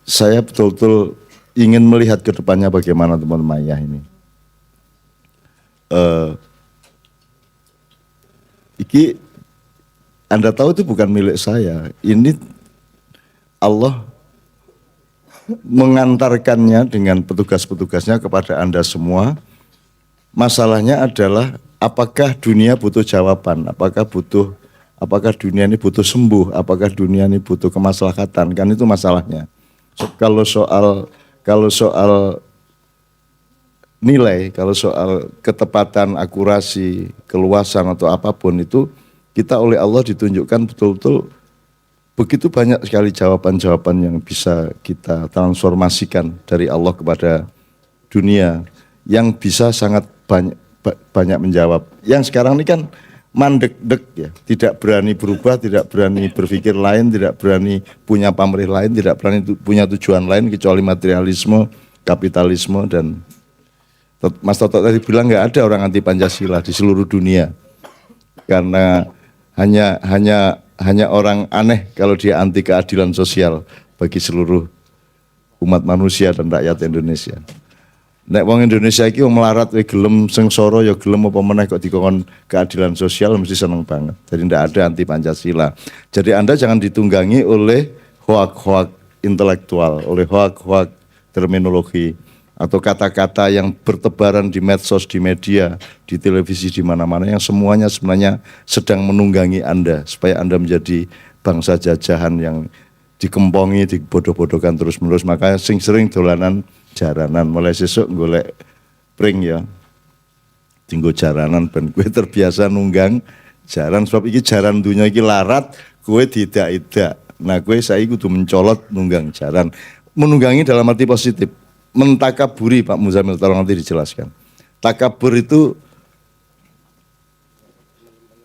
saya betul-betul ingin melihat ke depannya bagaimana teman-teman Maya ini. Iki Anda tahu itu bukan milik saya. Ini Allah mengantarkannya dengan petugas-petugasnya kepada Anda semua. Masalahnya adalah apakah dunia butuh jawaban, apakah dunia ini butuh sembuh, apakah dunia ini butuh kemaslahatan, kan itu masalahnya. Kalau soal nilai, kalau soal ketepatan, akurasi, keluasan atau apapun itu, kita oleh Allah ditunjukkan betul-betul begitu banyak sekali jawaban-jawaban yang bisa kita transformasikan dari Allah kepada dunia, yang bisa sangat banyak menjawab. Yang sekarang ini kan mandek-dek ya, tidak berani berubah, tidak berani berpikir lain, tidak berani punya pamrih lain, tidak berani punya tujuan lain kecuali materialisme, kapitalisme. Dan Mas Toto tadi bilang nggak ada orang anti Pancasila di seluruh dunia, karena hanya orang aneh kalau dia anti keadilan sosial bagi seluruh umat manusia dan rakyat Indonesia. Nek wong Indonesia iki wong melarat we gelem sengsara ya gelem apa meneh kok dikongkon keadilan sosial mesti seneng banget. Jadi tidak ada anti Pancasila. Jadi Anda jangan ditunggangi oleh hoak-hoak intelektual, oleh hoak-hoak terminologi atau kata-kata yang bertebaran di medsos, di media, di televisi, di mana-mana, yang semuanya sebenarnya sedang menunggangi Anda supaya Anda menjadi bangsa jajahan yang dikempongi, dibodoh-bodohkan terus-menerus. Makanya sering dolanan jaranan, mulai sesuk golek pring ya, tinggo jaranan ben gue terbiasa nunggang jaran, sebab iki jaran dunia iki larat, gue tidak. Nah gue saya kudu mencolot nunggang jaran, menunggangi dalam arti positif, mentakaburi. Pak Muzamil tolong nanti dijelaskan. Takabur itu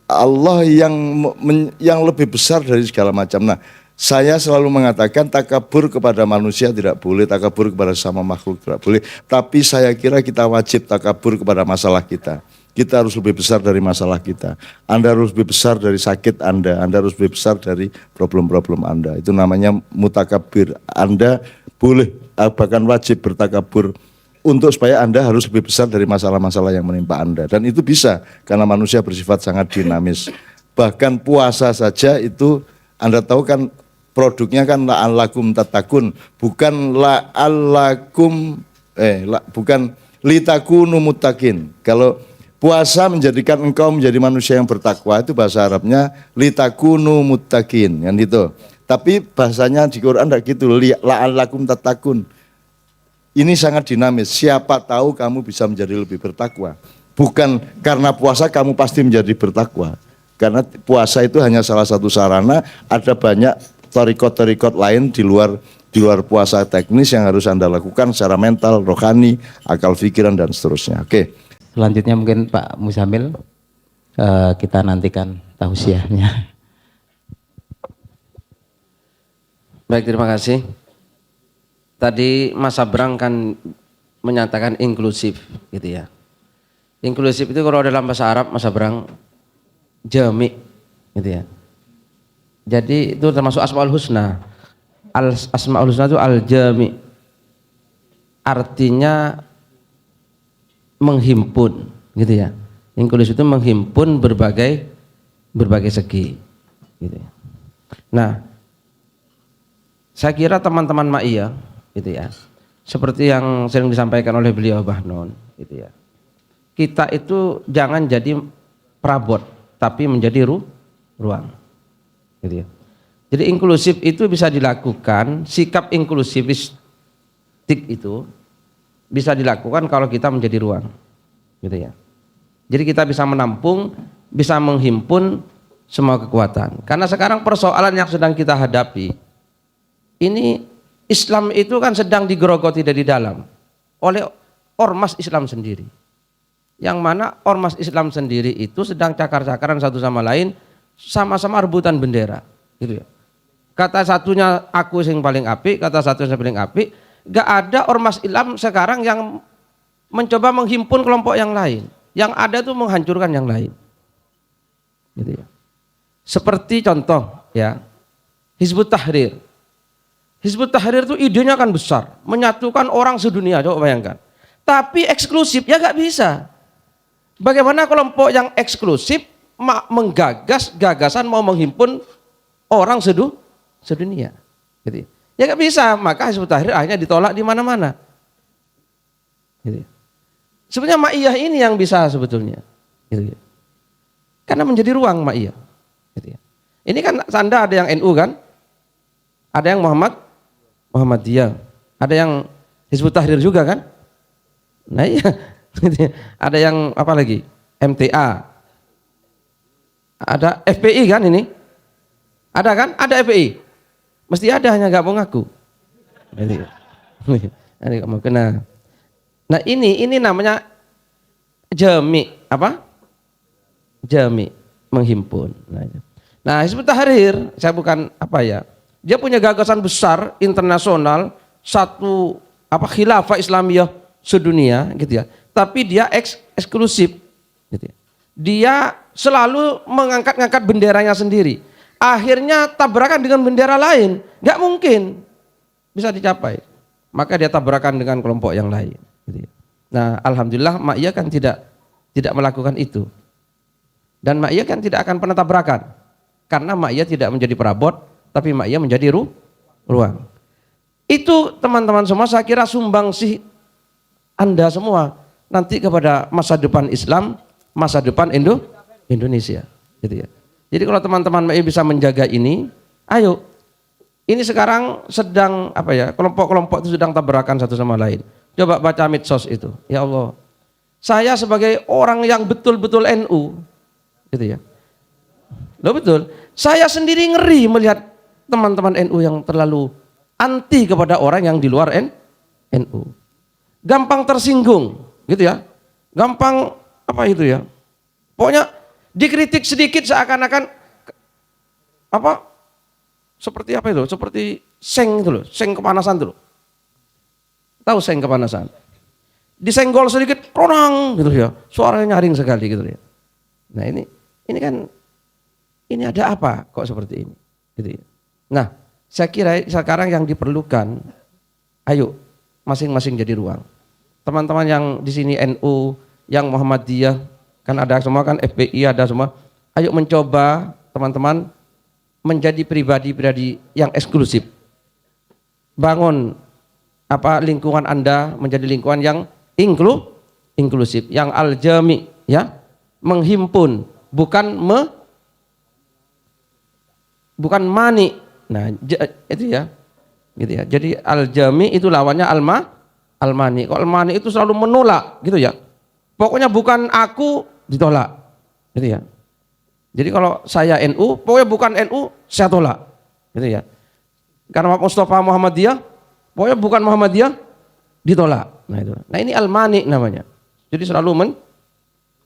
Allah yang lebih besar dari segala macam. Nah, saya selalu mengatakan takabur kepada manusia tidak boleh, takabur kepada sama makhluk tidak boleh. Tapi saya kira kita wajib takabur kepada masalah kita. Kita harus lebih besar dari masalah kita. Anda harus lebih besar dari sakit Anda harus lebih besar dari problem-problem Anda. Itu namanya mutakabir. Anda boleh, bahkan wajib bertakabur untuk supaya Anda harus lebih besar dari masalah-masalah yang menimpa Anda. Dan itu bisa, karena manusia bersifat sangat dinamis. Bahkan puasa saja itu, Anda tahu kan, produknya kan la'allakum tatakun, bukan bukan litakunu muttaqin. Kalau puasa menjadikan engkau menjadi manusia yang bertakwa, itu bahasa Arabnya litakunu muttaqin, kan itu. Tapi bahasanya di Quran enggak gitu, la'allakum tatakun. Ini sangat dinamis. Siapa tahu kamu bisa menjadi lebih bertakwa. Bukan karena puasa kamu pasti menjadi bertakwa. Karena puasa itu hanya salah satu sarana, ada banyak tarikot-tarikot lain di luar puasa teknis yang harus Anda lakukan secara mental, rohani, akal pikiran dan seterusnya. Oke. Selanjutnya mungkin Pak Muzamil, kita nantikan tausiahnya. Baik, terima kasih. Tadi Mas Abrang kan menyatakan inklusif gitu ya. Inklusif itu kalau dalam bahasa Arab Mas Abrang jami gitu ya. Jadi itu termasuk Asmaul Husna. Asmaul Husna itu al-jami. Artinya menghimpun gitu ya. Inklusif itu menghimpun berbagai segi gitu ya. Nah, saya kira teman-teman Ma'iyah gitu ya, seperti yang sering disampaikan oleh beliau Bahnon gitu ya, kita itu jangan jadi perabot tapi menjadi ruang gitu ya. Jadi inklusif itu bisa dilakukan, sikap inklusifistik itu bisa dilakukan kalau kita menjadi ruang gitu ya. Jadi kita bisa menampung, bisa menghimpun semua kekuatan. Karena sekarang persoalan yang sedang kita hadapi ini, Islam itu kan sedang digerogoti dari dalam oleh ormas Islam sendiri. Yang mana ormas Islam sendiri itu sedang cakar-cakaran satu sama lain, sama-sama rebutan bendera, gitu ya. kata satunya aku yang paling apik, kata satunya yang paling apik. Gak ada ormas Islam sekarang yang mencoba menghimpun kelompok yang lain. Yang ada tuh menghancurkan yang lain. Gitu ya. Seperti contoh ya, Hizbut Tahrir. Hizbut Tahrir itu idenya kan besar, menyatukan orang sedunia, coba bayangkan. Tapi eksklusif ya gak bisa. Bagaimana kelompok yang eksklusif menggagas gagasan mau menghimpun orang sedunia? Gitu. Ya gak bisa, maka Hizbut Tahrir akhirnya ditolak di mana-mana. Gitu. Sebenarnya Ma'iyah ini yang bisa sebetulnya. Gitu. Karena menjadi ruang Ma'iyah. Gitu. Ini kan Anda ada yang NU kan? Ada yang Muhammadiyah. Ada yang Hizbut Tahrir juga kan? Nah iya. Ada yang apa lagi? MTA. Ada FPI kan ini? Ada kan? Ada FPI. Mesti ada, hanya gak mau ngaku. Ini gak mau kena. Nah ini namanya jami, apa? Jami, menghimpun. Nah Hizbut Tahrir, saya bukan apa ya, dia punya gagasan besar internasional, satu apa khilafah Islamiyah sedunia, gitu ya. Tapi dia eksklusif, gitu ya. Dia selalu mengangkat-ngangkat benderanya sendiri. Akhirnya tabrakan dengan bendera lain, nggak mungkin bisa dicapai. Maka dia tabrakan dengan kelompok yang lain. Gitu ya. Nah, alhamdulillah Ma'iyah kan tidak melakukan itu. Dan Ma'iyah kan tidak akan pernah tabrakan. Karena Ma'iyah tidak menjadi perabot, tapi Ma'iyah menjadi ruang. Itu teman-teman semua saya kira sumbangsih Anda semua nanti kepada masa depan Islam, masa depan Indonesia. Gitu ya. Jadi kalau teman-teman Ma'iyah bisa menjaga ini, ayo. Ini sekarang sedang apa ya? Kelompok-kelompok itu sedang tabrakan satu sama lain. Coba baca medsos itu. Ya Allah. Saya sebagai orang yang betul-betul NU, gitu ya. Loh betul. Saya sendiri ngeri melihat teman-teman NU yang terlalu anti kepada orang yang di luar NU. Gampang tersinggung, gitu ya. Gampang apa itu ya? Pokoknya dikritik sedikit seakan-akan apa? Seperti apa itu? Seperti seng itu loh, seng kepanasan itu loh. Tahu seng kepanasan? Disenggol sedikit, ronang gitu ya. Suaranya nyaring sekali gitu ya. Nah ini kan ini ada apa kok seperti ini? Gitu ya. Nah, saya kira sekarang yang diperlukan, ayo masing-masing jadi ruang. Teman-teman yang di sini NU, yang Muhammadiyah, kan ada semua kan FPI ada semua. Ayo mencoba teman-teman menjadi pribadi-pribadi yang eksklusif. Bangun apa lingkungan Anda menjadi lingkungan yang inklusif, yang al-jami ya, menghimpun, bukan mani. Nah, itu ya. Gitu ya. Jadi al-jami itu lawannya al-mani. Kalau al-mani itu selalu menolak, gitu ya. Pokoknya bukan aku ditolak. Gitu ya. Jadi kalau saya NU, pokoknya bukan NU, saya tolak. Gitu ya. Karena Mustafa Muhammadiyah, pokoknya bukan Muhammadiyah, ditolak. Nah itu. Nah ini al-mani namanya. Jadi selalu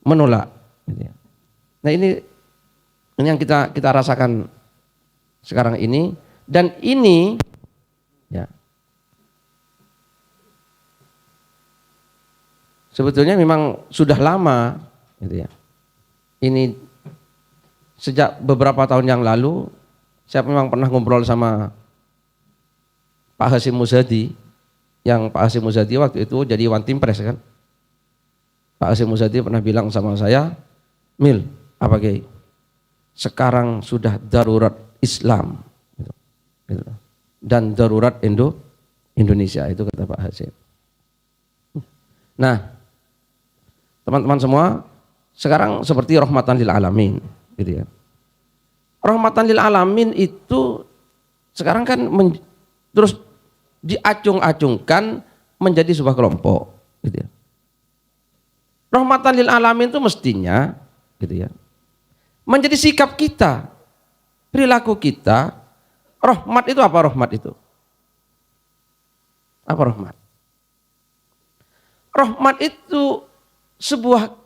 menolak. Gitu ya. Nah ini yang kita rasakan sekarang ini, dan ini ya sebetulnya memang sudah lama, gitu ya. Ini sejak beberapa tahun yang lalu, saya memang pernah ngobrol sama Pak Hasyim Muzadi, yang Pak Hasyim Muzadi waktu itu jadi One Team Press kan. Pak Hasyim Muzadi pernah bilang sama saya, Mil, apa Kiai? Sekarang sudah darurat Islam, gitu. Dan darurat Indonesia, itu kata Pak Hasyim. Nah, teman-teman semua, sekarang seperti rahmatan lil alamin. Gitu ya. Rahmatan lil alamin itu sekarang kan terus diacung-acungkan menjadi sebuah kelompok, gitu ya. Rahmatan lil alamin itu mestinya, gitu ya, menjadi sikap kita, perilaku kita. Rahmat itu apa? Rahmat itu apa? Rahmat itu sebuah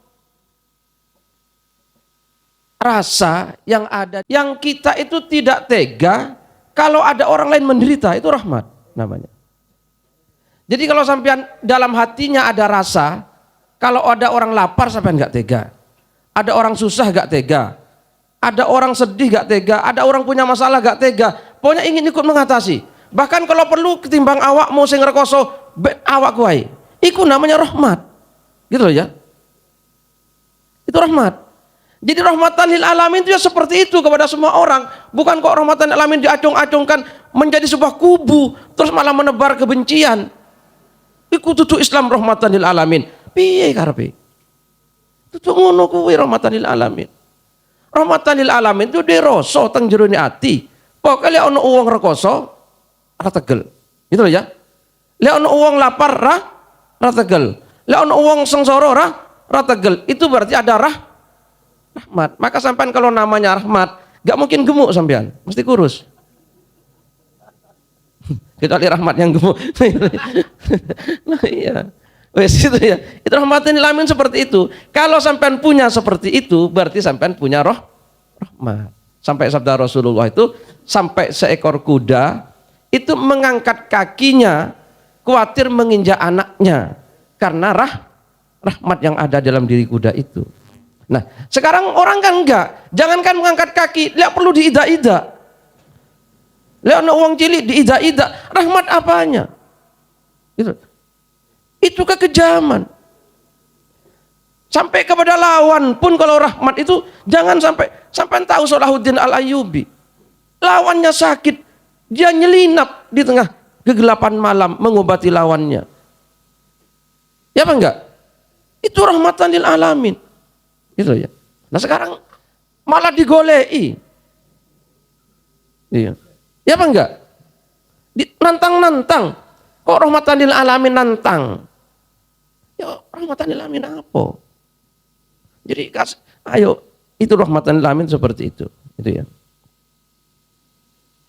rasa yang ada, yang kita itu tidak tega kalau ada orang lain menderita itu rahmat namanya. Jadi kalau sampean dalam hatinya ada rasa, kalau ada orang lapar sampean nggak tega, ada orang susah nggak tega, ada orang sedih nggak tega, ada orang punya masalah nggak tega, pokoknya ingin ikut mengatasi. Bahkan kalau perlu ketimbang awak mau sing rekoso, awak kuai, itu namanya rahmat, gitu loh ya. Itu rahmat. Jadi rahmatan lil alamin itu ya seperti itu kepada semua orang. Bukan kok rahmatan lil alamin diacung-acungkan menjadi sebuah kubu terus malah menebar kebencian. Iku tutu Islam rahmatan lil alamin. Piye karepe? Tutu ngono kuwi rahmatan lil alamin. Rahmatan lil alamin itu diroso teng jerone ati. Pokoke lek ana wong rekoso ora tegel. Gitu loh ya. Lek ana wong lapar ora tegel. Lek ana wong sengsara ora tegel. Itu berarti ada rahmat. Maka sampean kalau namanya rahmat, gak mungkin gemuk sampean, mesti kurus. Kecuali rahmat yang gemuk. Nah iya. Wes itu ya. Itu rahmatin lil alamin seperti itu. Kalau sampean punya seperti itu, berarti sampean punya rahmat. Sampai sabda Rasulullah itu, sampai seekor kuda itu mengangkat kakinya khawatir menginjak anaknya karena rahmat yang ada dalam diri kuda itu. Nah, sekarang orang kan enggak. Jangankan mengangkat kaki, lihat perlu diida-ida. Lihat anak uang cilik diida-ida. Rahmat apanya? Itu kekejaman. Sampai kepada lawan pun kalau rahmat itu jangan sampai tahu Salahuddin Al-Ayyubi. Lawannya sakit, dia nyelinap di tengah kegelapan malam mengobati lawannya. Ya apa enggak? Itu rahmatan lil alamin. Gitu ya. Nah sekarang malah digolei. Iya. Ya apa enggak? Nantang-nantang. Kok rahmatan lil alamin nantang? Ya rahmatan lil alamin apa? Jadi ayo itu rahmatan lil alamin seperti itu. Itu ya.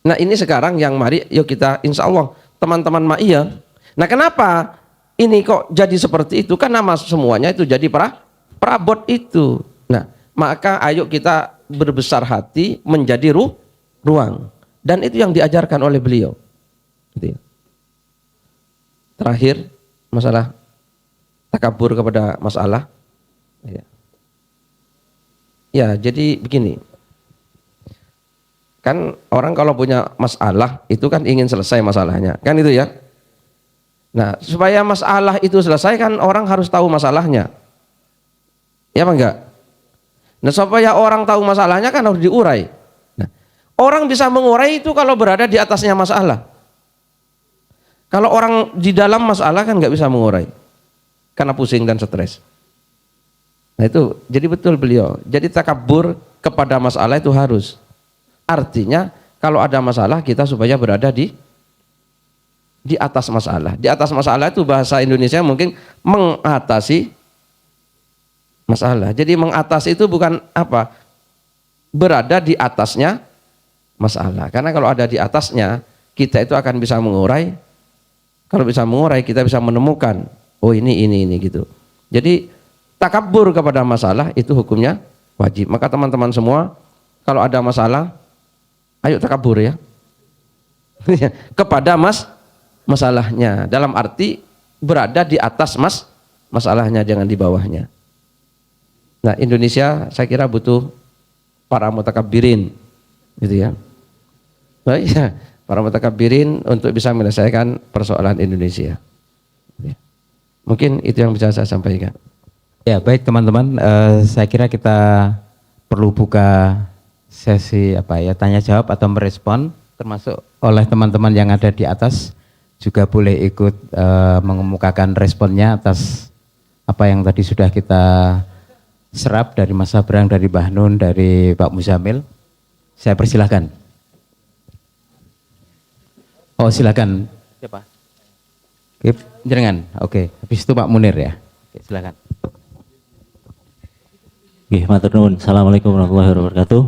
Nah ini sekarang yang mari yuk kita insya Allah teman-teman ma'iyah. Nah kenapa ini kok jadi seperti itu? Karena semuanya itu jadi perabot itu. Nah, maka ayo kita berbesar hati menjadi ruang. Dan itu yang diajarkan oleh beliau. Gitu ya. Terakhir, masalah takabur kepada masalah. Ya, jadi begini. Kan orang kalau punya masalah, itu kan ingin selesai masalahnya. Kan itu ya. Nah, supaya masalah itu selesai kan orang harus tahu masalahnya. Ya apa enggak? Nah supaya orang tahu masalahnya kan harus diurai. Nah, orang bisa mengurai itu kalau berada di atasnya masalah. Kalau orang di dalam masalah kan nggak bisa mengurai. Karena pusing dan stres. Nah itu, jadi betul beliau. Jadi takabur kepada masalah itu harus. Artinya kalau ada masalah kita supaya berada di atas masalah. Di atas masalah itu bahasa Indonesia mungkin mengatasi masalah. Jadi mengatasi itu bukan apa? Berada di atasnya masalah. Karena kalau ada di atasnya, kita itu akan bisa mengurai. Kalau bisa mengurai, kita bisa menemukan, oh ini gitu. Jadi takabur kepada masalah itu hukumnya wajib. Maka teman-teman semua, kalau ada masalah, ayo takabur ya. Kepada masalahnya. Dalam arti berada di atas masalahnya, jangan di bawahnya. Nah Indonesia saya kira butuh para mutakabbirin gitu ya. Nah, ya, para mutakabbirin untuk bisa menyelesaikan persoalan Indonesia. Ya. Mungkin itu yang bisa saya sampaikan. Ya baik teman-teman, saya kira kita perlu buka sesi tanya jawab atau merespon, termasuk oleh teman-teman yang ada di atas juga boleh ikut mengemukakan responnya atas apa yang tadi sudah kita serap dari Mas Sabrang, dari Mbah Nun, dari Pak Muzamil. Saya persilahkan. Oh silakan. Siapa? Oke, jenengan. Oke, habis itu Pak Munir ya. Oke, silakan. Oke, matur nuwun. Assalamualaikum warahmatullahi wabarakatuh.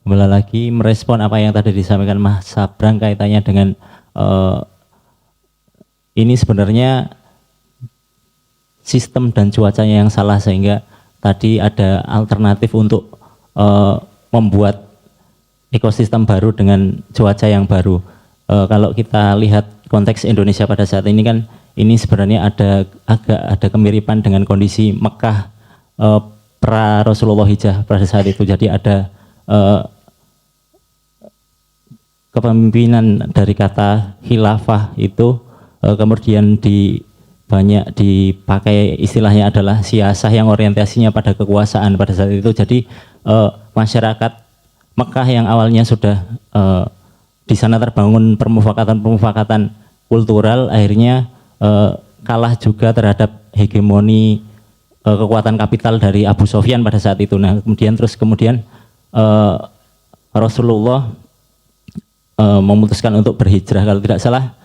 Kembali lagi merespon apa yang tadi disampaikan Mas Sabrang kaitannya dengan ini sebenarnya sistem dan cuacanya yang salah sehingga tadi ada alternatif untuk membuat ekosistem baru dengan cuaca yang baru. Kalau kita lihat konteks Indonesia pada saat ini kan ini sebenarnya ada kemiripan dengan kondisi Mekah pra Rasulullah hijrah pada saat itu. Jadi ada kepemimpinan dari kata khilafah itu kemudian banyak dipakai istilahnya adalah siasah yang orientasinya pada kekuasaan pada saat itu. Jadi masyarakat Mekah yang awalnya sudah di sana terbangun permufakatan kultural, akhirnya kalah juga terhadap hegemoni kekuatan kapital dari Abu Sofyan pada saat itu. Nah, kemudian Rasulullah memutuskan untuk berhijrah. Kalau tidak salah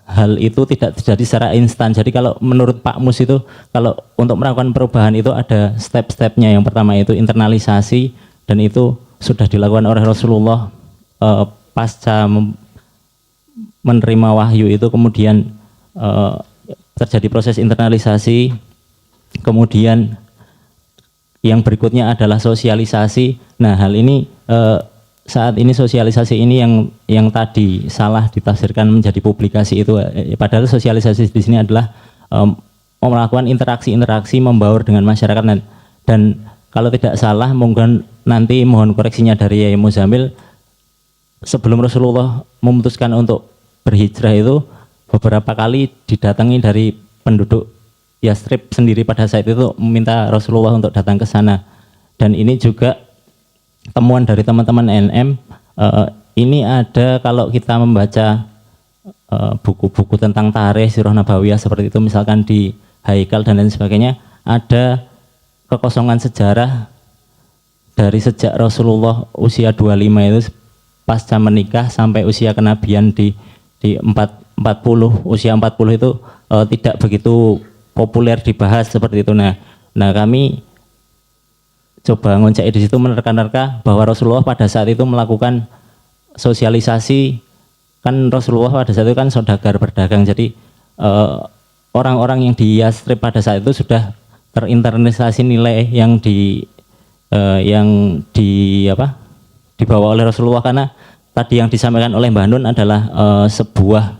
hal itu tidak terjadi secara instan. Jadi kalau menurut Pak Mus itu, kalau untuk melakukan perubahan itu ada step-stepnya. Yang pertama itu internalisasi, dan itu sudah dilakukan oleh Rasulullah pasca menerima wahyu itu. Kemudian terjadi proses internalisasi, kemudian yang berikutnya adalah sosialisasi. Nah, hal ini saat ini sosialisasi ini yang tadi salah ditafsirkan menjadi publikasi itu, padahal sosialisasi di sini adalah melakukan interaksi membaur dengan masyarakat. Dan kalau tidak salah, mungkin nanti mohon koreksinya dari Yai Muzamil, sebelum Rasulullah memutuskan untuk berhijrah itu beberapa kali didatangi dari penduduk Yastrib sendiri pada saat itu meminta Rasulullah untuk datang ke sana. Dan ini juga temuan dari teman-teman NM. Ini ada kalau kita membaca buku-buku tentang tarikh Sirah Nabawiyah seperti itu, misalkan di Haikal dan lain sebagainya, ada kekosongan sejarah dari sejak Rasulullah usia 25 itu pasca menikah sampai usia kenabian di 40, usia 40 itu tidak begitu populer dibahas seperti itu. Nah kami coba ngoncai di situ menerka-nerka bahwa Rasulullah pada saat itu melakukan sosialisasi. Kan Rasulullah pada saat itu kan saudagar berdagang, jadi orang-orang yang di Yastrib pada saat itu sudah terinternalisasi nilai yang dibawa oleh Rasulullah, karena tadi yang disampaikan oleh Mbah Nun adalah sebuah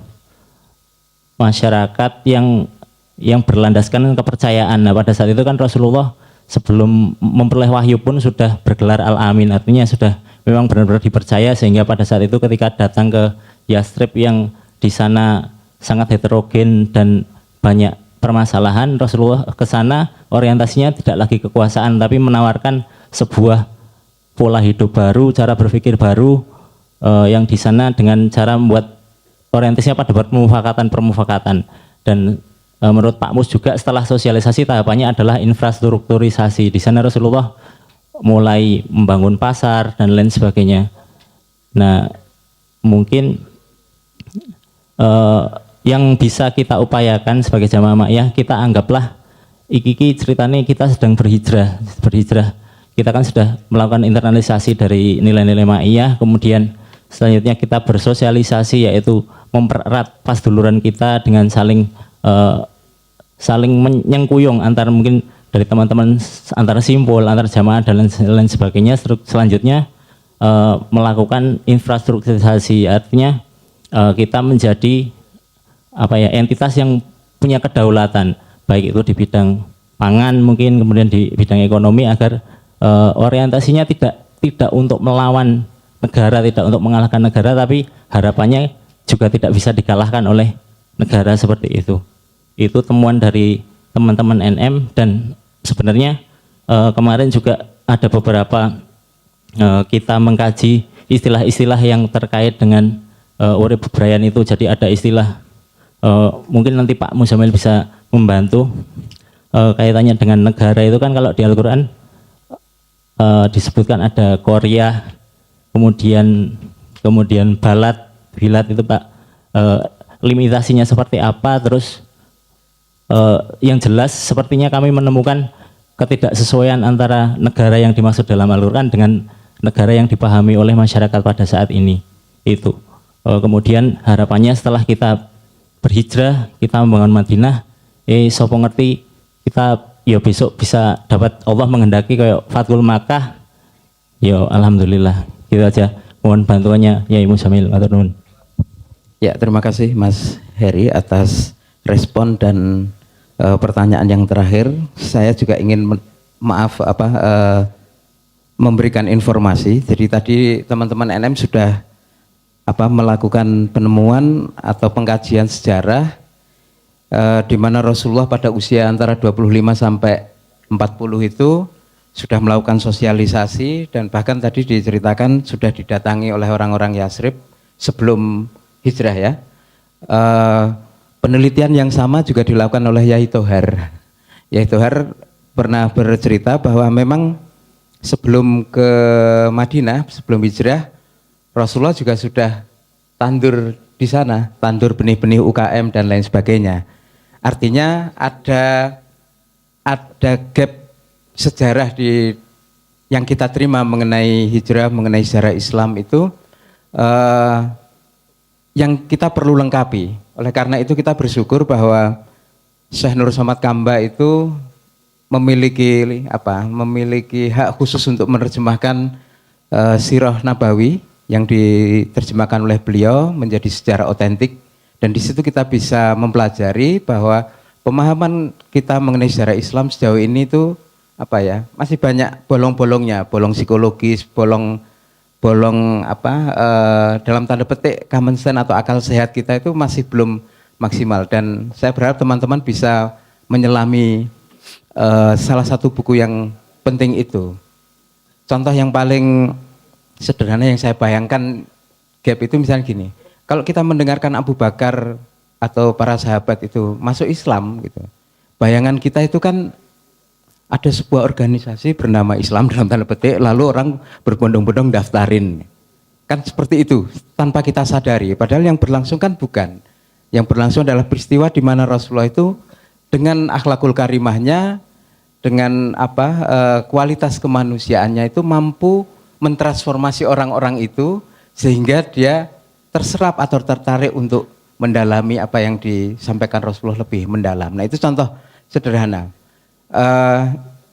masyarakat yang berlandaskan kepercayaan. Nah, pada saat itu kan Rasulullah sebelum memperoleh wahyu pun sudah bergelar Al-Amin, artinya sudah memang benar-benar dipercaya, sehingga pada saat itu ketika datang ke Yastrib yang di sana sangat heterogen dan banyak permasalahan, Rasulullah ke sana orientasinya tidak lagi kekuasaan tapi menawarkan sebuah pola hidup baru, cara berpikir baru yang di sana dengan cara membuat orientasinya pada permufakatan. Dan menurut Pak Mus juga setelah sosialisasi tahapannya adalah infrastrukturisasi. Di sana Rasulullah mulai membangun pasar dan lain sebagainya. Nah, mungkin yang bisa kita upayakan sebagai jamaah ma'iyah, kita anggaplah iki ceritanya kita sedang berhijrah. Kita kan sudah melakukan internalisasi dari nilai-nilai ma'iyah, kemudian selanjutnya kita bersosialisasi, yaitu mempererat pasduluran kita dengan saling menyengkuyung antar mungkin dari teman-teman antara simpul, antar jamaah dan lain sebagainya. Selanjutnya melakukan infrastrukturisasi, artinya kita menjadi entitas yang punya kedaulatan, baik itu di bidang pangan mungkin, kemudian di bidang ekonomi, agar orientasinya tidak untuk melawan negara, tidak untuk mengalahkan negara, tapi harapannya juga tidak bisa dikalahkan oleh negara seperti itu. Itu temuan dari teman-teman NM. Dan sebenarnya kemarin juga ada beberapa kita mengkaji istilah-istilah yang terkait dengan urip bebrayan itu. Jadi ada istilah, mungkin nanti Pak Muzamil bisa membantu kaitannya dengan negara itu. Kan kalau di Al-Quran disebutkan ada Korea, kemudian bilat itu Pak, limitasinya seperti apa. Terus yang jelas sepertinya kami menemukan ketidaksesuaian antara negara yang dimaksud dalam Al-Quran dengan negara yang dipahami oleh masyarakat pada saat ini. Itu kemudian harapannya setelah kita berhijrah, kita membangun Madinah, sopo ngerti kita ya besok bisa dapat Allah menghendaki kayak Fathul Makkah, Yo, alhamdulillah. Gitu aja. Mohon bantuannya Yai Muzamil. Matur nuwun. Ya, terima kasih Mas Heri atas respon dan pertanyaan yang terakhir. Saya juga ingin memberikan informasi. Jadi tadi teman-teman NM sudah melakukan penemuan atau pengkajian sejarah di mana Rasulullah pada usia antara 25 sampai 40 itu sudah melakukan sosialisasi dan bahkan tadi diceritakan sudah didatangi oleh orang-orang Yasrib sebelum hijrah ya. Penelitian yang sama juga dilakukan oleh Yai Tohar. Yai Tohar pernah bercerita bahwa memang sebelum ke Madinah, sebelum hijrah, Rasulullah juga sudah tandur di sana, tandur benih-benih UKM dan lain sebagainya. Artinya ada gap sejarah yang kita terima mengenai hijrah, mengenai sejarah Islam itu yang kita perlu lengkapi. Oleh karena itu kita bersyukur bahwa Syekh Nur Somad Kamba itu memiliki hak khusus untuk menerjemahkan Sirah Nabawi yang diterjemahkan oleh beliau menjadi sejarah otentik, dan di situ kita bisa mempelajari bahwa pemahaman kita mengenai sejarah Islam sejauh ini itu masih banyak bolong-bolongnya, bolong psikologis, bolong dalam tanda petik common sense atau akal sehat kita itu masih belum maksimal, dan saya berharap teman-teman bisa menyelami salah satu buku yang penting itu. Contoh yang paling sederhana yang saya bayangkan gap itu misalnya gini, kalau kita mendengarkan Abu Bakar atau para sahabat itu masuk Islam gitu, bayangan kita itu kan ada sebuah organisasi bernama Islam dalam tanda petik, lalu orang berbondong-bondong daftarin, kan seperti itu tanpa kita sadari, padahal yang berlangsung kan bukan, yang berlangsung adalah peristiwa di mana Rasulullah itu dengan akhlakul karimahnya, dengan kualitas kemanusiaannya itu mampu mentransformasi orang-orang itu sehingga dia terserap atau tertarik untuk mendalami apa yang disampaikan Rasulullah lebih mendalam. Nah itu contoh sederhana.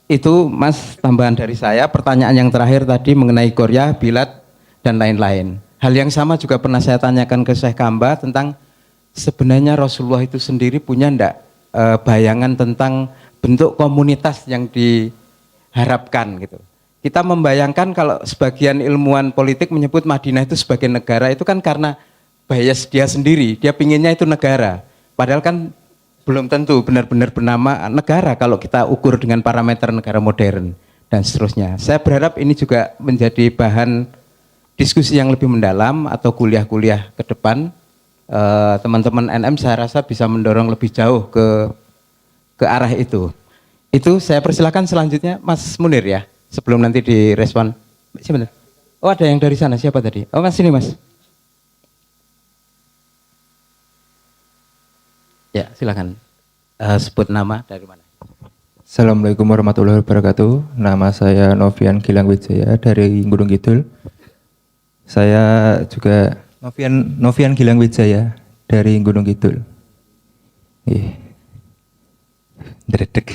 Itu Mas tambahan dari saya. Pertanyaan yang terakhir tadi mengenai Korea, Bilad dan lain-lain. Hal yang sama juga pernah saya tanyakan ke Syekh Kamba tentang sebenarnya Rasulullah itu sendiri punya enggak bayangan tentang bentuk komunitas yang diharapkan gitu. Kita membayangkan kalau sebagian ilmuwan politik menyebut Madinah itu sebagai negara itu kan karena bias dia sendiri, dia pinginnya itu negara. Padahal kan belum tentu benar-benar bernama negara kalau kita ukur dengan parameter negara modern dan seterusnya. Saya berharap ini juga menjadi bahan diskusi yang lebih mendalam atau kuliah-kuliah ke depan. Teman-teman NM saya rasa bisa mendorong lebih jauh ke arah itu. Itu saya persilakan selanjutnya Mas Munir ya, sebelum nanti direspon. Sebentar. Oh ada yang dari sana, siapa tadi? Oh Mas sini Mas. Ya silakan, sebut nama dari mana. Assalamualaikum warahmatullahi wabarakatuh. Nama saya Novian Gilang Wijaya dari Gunung Kidul. Saya juga Novian Gilang Wijaya dari Gunung Kidul. Dredeg.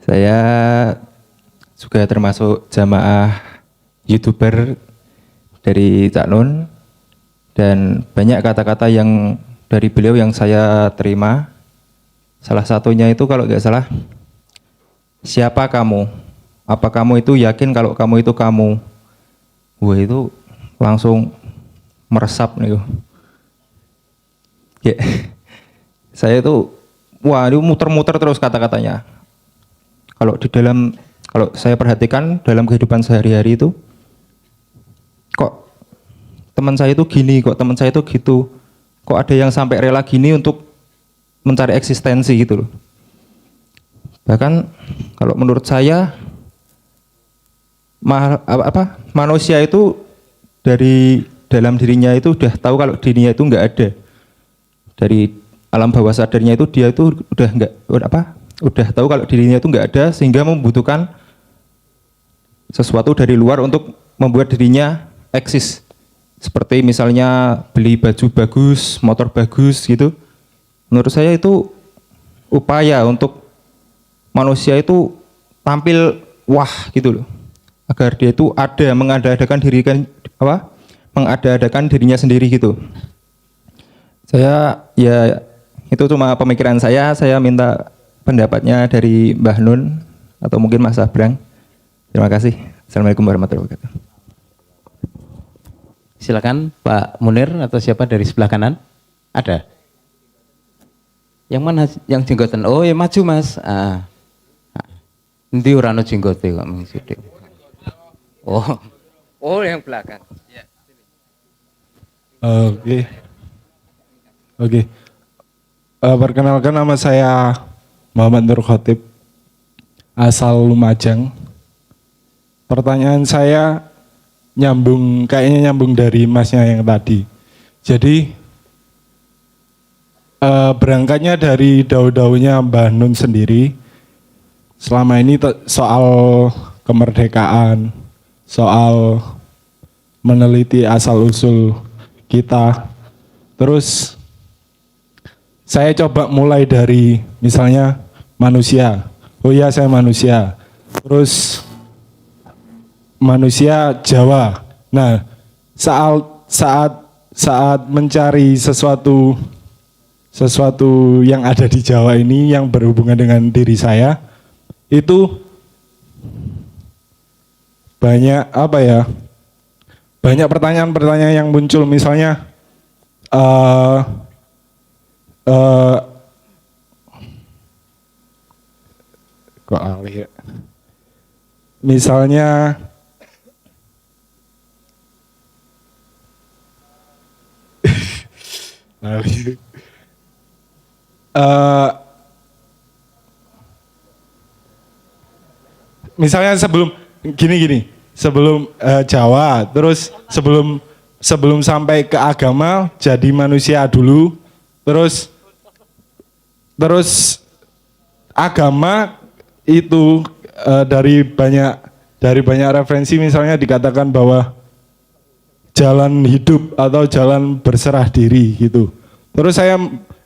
Saya juga termasuk jamaah YouTuber dari Cak Nun, dan banyak kata-kata yang dari beliau yang saya terima. Salah satunya itu kalau nggak salah, siapa kamu? Apa kamu itu yakin kalau kamu itu kamu? Wah itu langsung meresap nih. Ya, saya itu, wah itu muter-muter terus kata-katanya. Kalau saya perhatikan dalam kehidupan sehari-hari itu, kok teman saya itu gini, kok teman saya itu gitu, kok ada yang sampai rela gini untuk mencari eksistensi gitu loh. Bahkan kalau menurut saya manusia itu dari dalam dirinya itu udah tahu kalau dirinya itu nggak ada. Dari alam bawah sadarnya itu dia itu udah tahu kalau dirinya itu nggak ada, sehingga membutuhkan sesuatu dari luar untuk membuat dirinya eksis. Seperti misalnya beli baju bagus, motor bagus gitu. Menurut saya itu upaya untuk manusia itu tampil wah gitu loh. Agar dia itu ada mengada-adakan mengada-adakan dirinya sendiri gitu. Saya ya itu cuma pemikiran saya minta pendapatnya dari Mbah Nun atau mungkin Mas Abrang. Terima kasih. Assalamualaikum warahmatullahi wabarakatuh. Silakan Pak Munir atau siapa dari sebelah kanan? Ada? Yang mana? Yang jenggotan? Oh ya maju Mas. Nanti urano jenggote kok mengisidik. Oh yang belakang. Oke. Perkenalkan, nama saya Muhammad Nur Khotib, asal Lumajang. Pertanyaan saya kayaknya nyambung dari masnya yang tadi. Jadi berangkatnya dari daun-daunnya Mbah Nun sendiri. Selama ini soal kemerdekaan, soal meneliti asal-usul kita. Terus saya coba mulai dari misalnya manusia. Oh iya, saya manusia. Terus manusia Jawa. Nah, saat mencari sesuatu yang ada di Jawa ini yang berhubungan dengan diri saya, itu banyak pertanyaan-pertanyaan yang muncul, misalnya kok alih ya? Misalnya misalnya sebelum Jawa, terus sebelum sampai ke agama jadi manusia dulu, terus agama itu dari banyak referensi, misalnya dikatakan bahwa jalan hidup atau jalan berserah diri gitu. Terus saya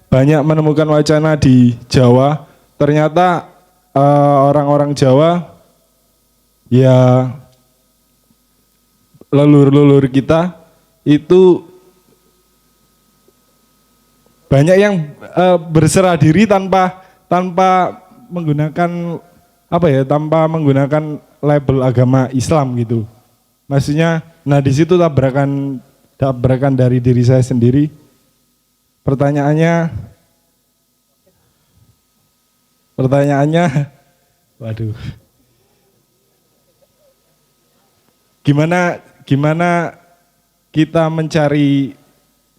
banyak menemukan wacana di Jawa, ternyata orang-orang Jawa ya leluhur kita itu banyak yang berserah diri tanpa menggunakan tanpa menggunakan label agama Islam gitu. Maksudnya, nah di situ tabrakan dari diri saya sendiri. Pertanyaannya, waduh, gimana kita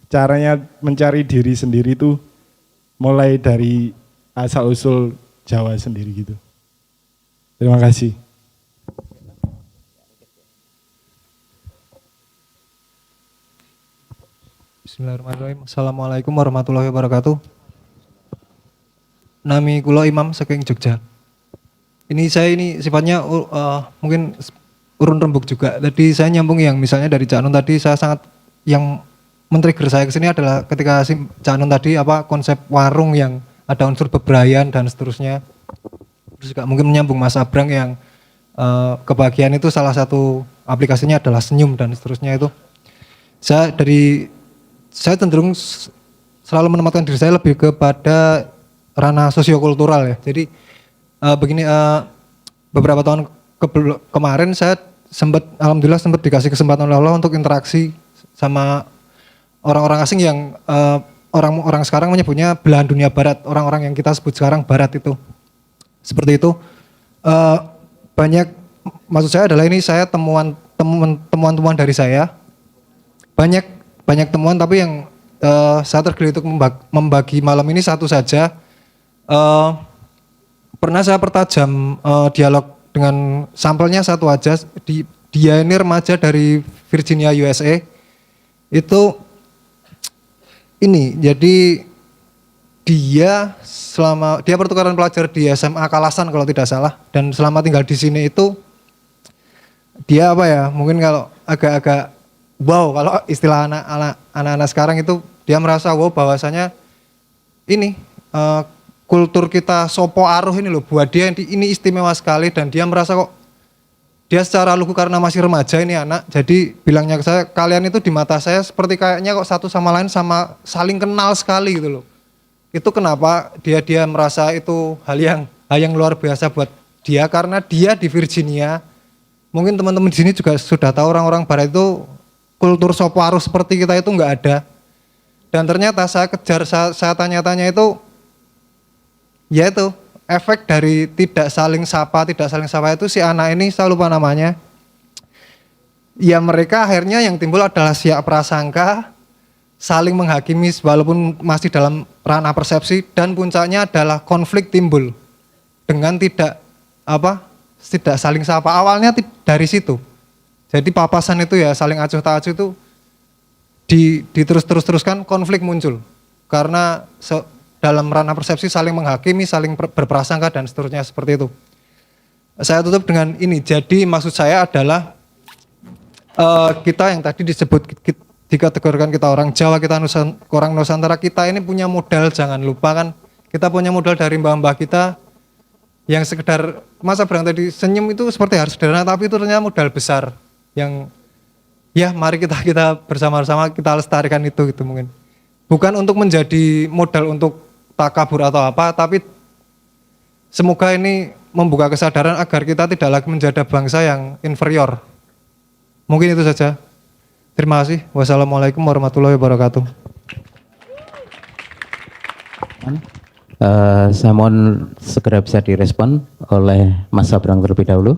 caranya mencari diri sendiri itu mulai dari asal usul Jawa sendiri gitu. Terima kasih. Bismillahirrahmanirrahim. Assalamualaikum warahmatullahi wabarakatuh. Nami kula Imam saking Jogja. Saya sifatnya mungkin urun rembuk juga. Tadi saya nyambung yang misalnya dari Cak Nun tadi, saya sangat yang men-trigger saya kesini adalah ketika Cak Nun tadi konsep warung yang ada unsur bebrayan dan seterusnya. Terus juga mungkin menyambung Mas Abrang yang kebahagiaan itu salah satu aplikasinya adalah senyum dan seterusnya itu. Saya cenderung selalu menempatkan diri saya lebih kepada ranah sosiokultural ya. Jadi begini, beberapa tahun kemarin saya alhamdulillah sempat dikasih kesempatan oleh Allah untuk interaksi sama orang-orang asing yang orang sekarang menyebutnya belahan dunia barat, orang-orang yang kita sebut sekarang barat itu. Seperti itu. Maksud saya adalah ini saya temuan dari saya. Banyak temuan, tapi yang saya tergelik untuk membagi malam ini satu saja. Pernah saya pertajam dialog dengan sampelnya satu aja. Dia ini remaja dari Virginia, USA. Jadi dia pertukaran pelajar di SMA Kalasan kalau tidak salah, dan selama tinggal di sini itu dia mungkin kalau agak-agak wow, kalau istilah anak-anak sekarang itu dia merasa wow bahwasanya kultur kita sopo aruh ini loh buat dia ini istimewa sekali, dan dia merasa kok dia secara lugu karena masih remaja ini anak, jadi bilangnya ke saya, kalian itu di mata saya seperti kayaknya kok satu sama lain sama saling kenal sekali gitu loh. Itu kenapa dia merasa itu hal yang luar biasa buat dia, karena dia di Virginia. Mungkin teman-teman di sini juga sudah tahu orang-orang barat itu kultur soparu seperti kita itu nggak ada. Dan ternyata saya kejar, saya tanya-tanya itu, ya itu efek dari tidak saling sapa itu si anak ini, saya lupa namanya. Ya mereka akhirnya yang timbul adalah siap prasangka, saling menghakimi walaupun masih dalam ranah persepsi, dan puncaknya adalah konflik timbul dengan tidak saling sapa. Awalnya dari situ. Jadi papasan itu ya saling acuh tak acuh itu diteruskan, konflik muncul karena dalam ranah persepsi saling menghakimi, saling berprasangka dan seterusnya seperti itu. Saya tutup dengan ini. Jadi maksud saya adalah kita yang tadi disebut dikategorikan kita orang Jawa, kita orang Nusantara, kita ini punya modal, jangan lupa kan. Kita punya modal dari mbah-mbah kita yang sekedar masa berang tadi senyum itu seperti harus sederhana, tapi itu ternyata modal besar yang ya mari kita bersama-sama kita lestarikan itu gitu mungkin. Bukan untuk menjadi modal untuk takabur atau apa, tapi semoga ini membuka kesadaran agar kita tidak lagi menjadi bangsa yang inferior. Mungkin itu saja. Terima kasih. Wassalamualaikum warahmatullahi wabarakatuh. Saya mohon segera bisa direspon oleh Mas Sabrang terlebih dahulu.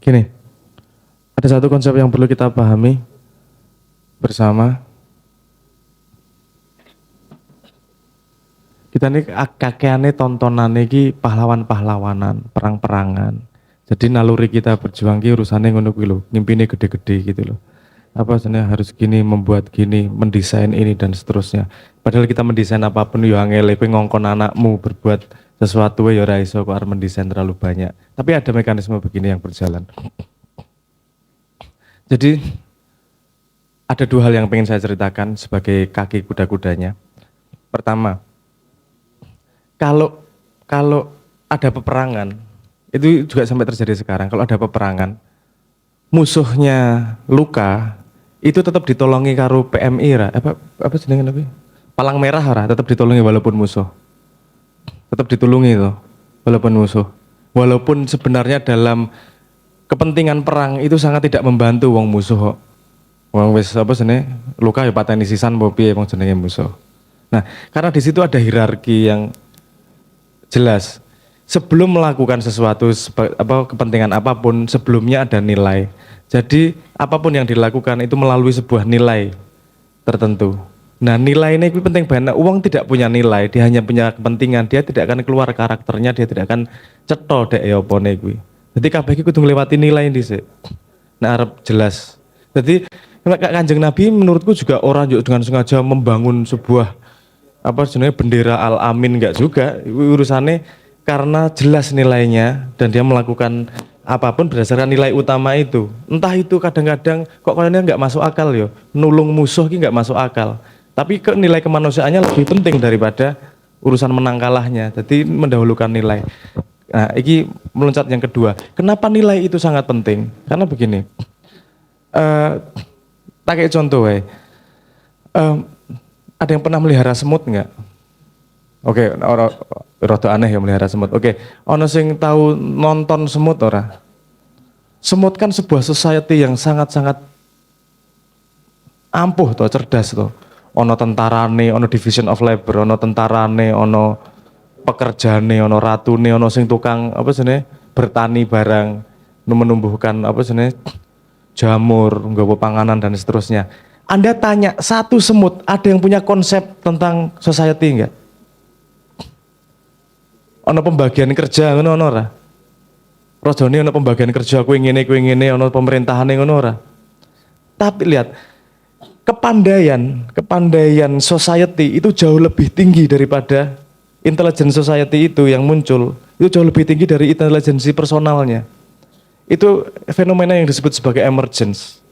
Gini, ada satu konsep yang perlu kita pahami bersama. Kita ini kakeane tontonan iki pahlawan-pahlawanan, perang-perangan. Jadi naluri kita berjuang ki urusane ngono kuwi lho, ngimpine gede-gede gitu loh. Apa sebenarnya harus gini, membuat gini, mendesain ini dan seterusnya. Padahal kita mendesain apapun yo angel, kowe ngongkon anakmu berbuat sesuatu ya ora iso kok arep mendesain terlalu banyak. Tapi ada mekanisme begini yang berjalan. Jadi ada dua hal yang pengen saya ceritakan sebagai kaki kuda-kudanya. Pertama, kalau ada peperangan, itu juga sampai terjadi sekarang. Kalau ada peperangan, musuhnya luka, itu tetap ditolongi karo PMI ra. Apa jenenge nabi? Palang merah ra, tetap ditolongi walaupun musuh. Tetap ditulungi itu walaupun musuh. Walaupun sebenarnya dalam kepentingan perang itu sangat tidak membantu wong musuh kok. Wong wis apa jenenge luka ya pateni sisan apa piye wong jenenge musuh. Nah, karena di situ ada hierarki yang jelas. Sebelum melakukan sesuatu kepentingan apapun, sebelumnya ada nilai. Jadi apapun yang dilakukan itu melalui sebuah nilai tertentu. Nah, nilai ini penting banget. Uang tidak punya nilai, dia hanya punya kepentingan. Dia tidak akan keluar karakternya, dia tidak akan cetha dek ya opone kuwi. Jadi kabeh iki kudu ngliwati nilai dhisik. Nah, arep jelas. Jadi Kanjeng Nabi menurutku juga orang dengan sengaja membangun sebuah bendera Al-Amin, enggak juga. Urusannya karena jelas nilainya dan dia melakukan apapun berdasarkan nilai utama itu. Entah itu kadang-kadang kok kalian nggak masuk akal ya, nulung musuh ki nggak masuk akal. Tapi nilai kemanusiaannya lebih penting daripada urusan menang kalahnya. Jadi mendahulukan nilai. Nah, ini meloncat yang kedua. Kenapa nilai itu sangat penting? Karena begini. Tak kayak contoh ada yang pernah melihara semut nggak? Oke, rada aneh ya melihara semut. Oke, ono sing tahu nonton semut ora? Semut kan sebuah society yang sangat-sangat ampuh toh, cerdas toh. Ono tentarane, ono division of labor, ono tentarane, ono pekerjane, ono ratune, ono sing tukang bertani barang, menumbuhkan jamur, nggawa panganan dan seterusnya. Anda tanya satu semut, ada yang punya konsep tentang society enggak? Ono pembagian kerja ngono ono ora? Rajane ono pembagian kerja kowe ngene, ono pemerintahane ngono ora? Tapi lihat, kepandaian society itu jauh lebih tinggi daripada intelligence society itu yang muncul. Itu jauh lebih tinggi dari intelijensi personalnya. Itu fenomena yang disebut sebagai emergence.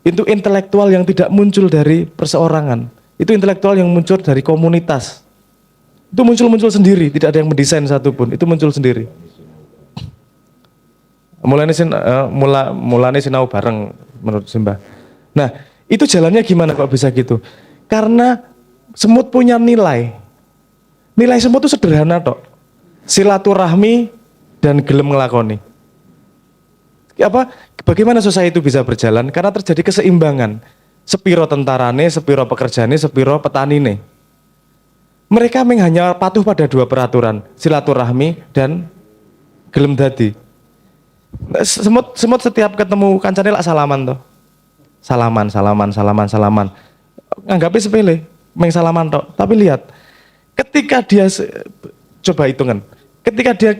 Itu intelektual yang tidak muncul dari perseorangan. Itu intelektual yang muncul dari komunitas. Itu muncul sendiri, tidak ada yang mendesain satupun. Itu muncul sendiri. Mulane sinau bareng menurut Simbah. Nah, itu jalannya gimana kok bisa gitu? Karena semut punya nilai. Nilai semut itu sederhana tok. Silaturahmi dan gelem ngelakoni. Bagaimana society itu bisa berjalan? Karena terjadi keseimbangan. Sepiro tentarane, sepiro pekerjane, sepiro petanine. Mereka hanya patuh pada 2 peraturan, silaturahmi dan gelem dadi. Semut setiap ketemu kancane lak salaman toh. Salaman. Anggapnya sepele, salaman tok. Tapi lihat, ketika dia coba hitungan. Ketika dia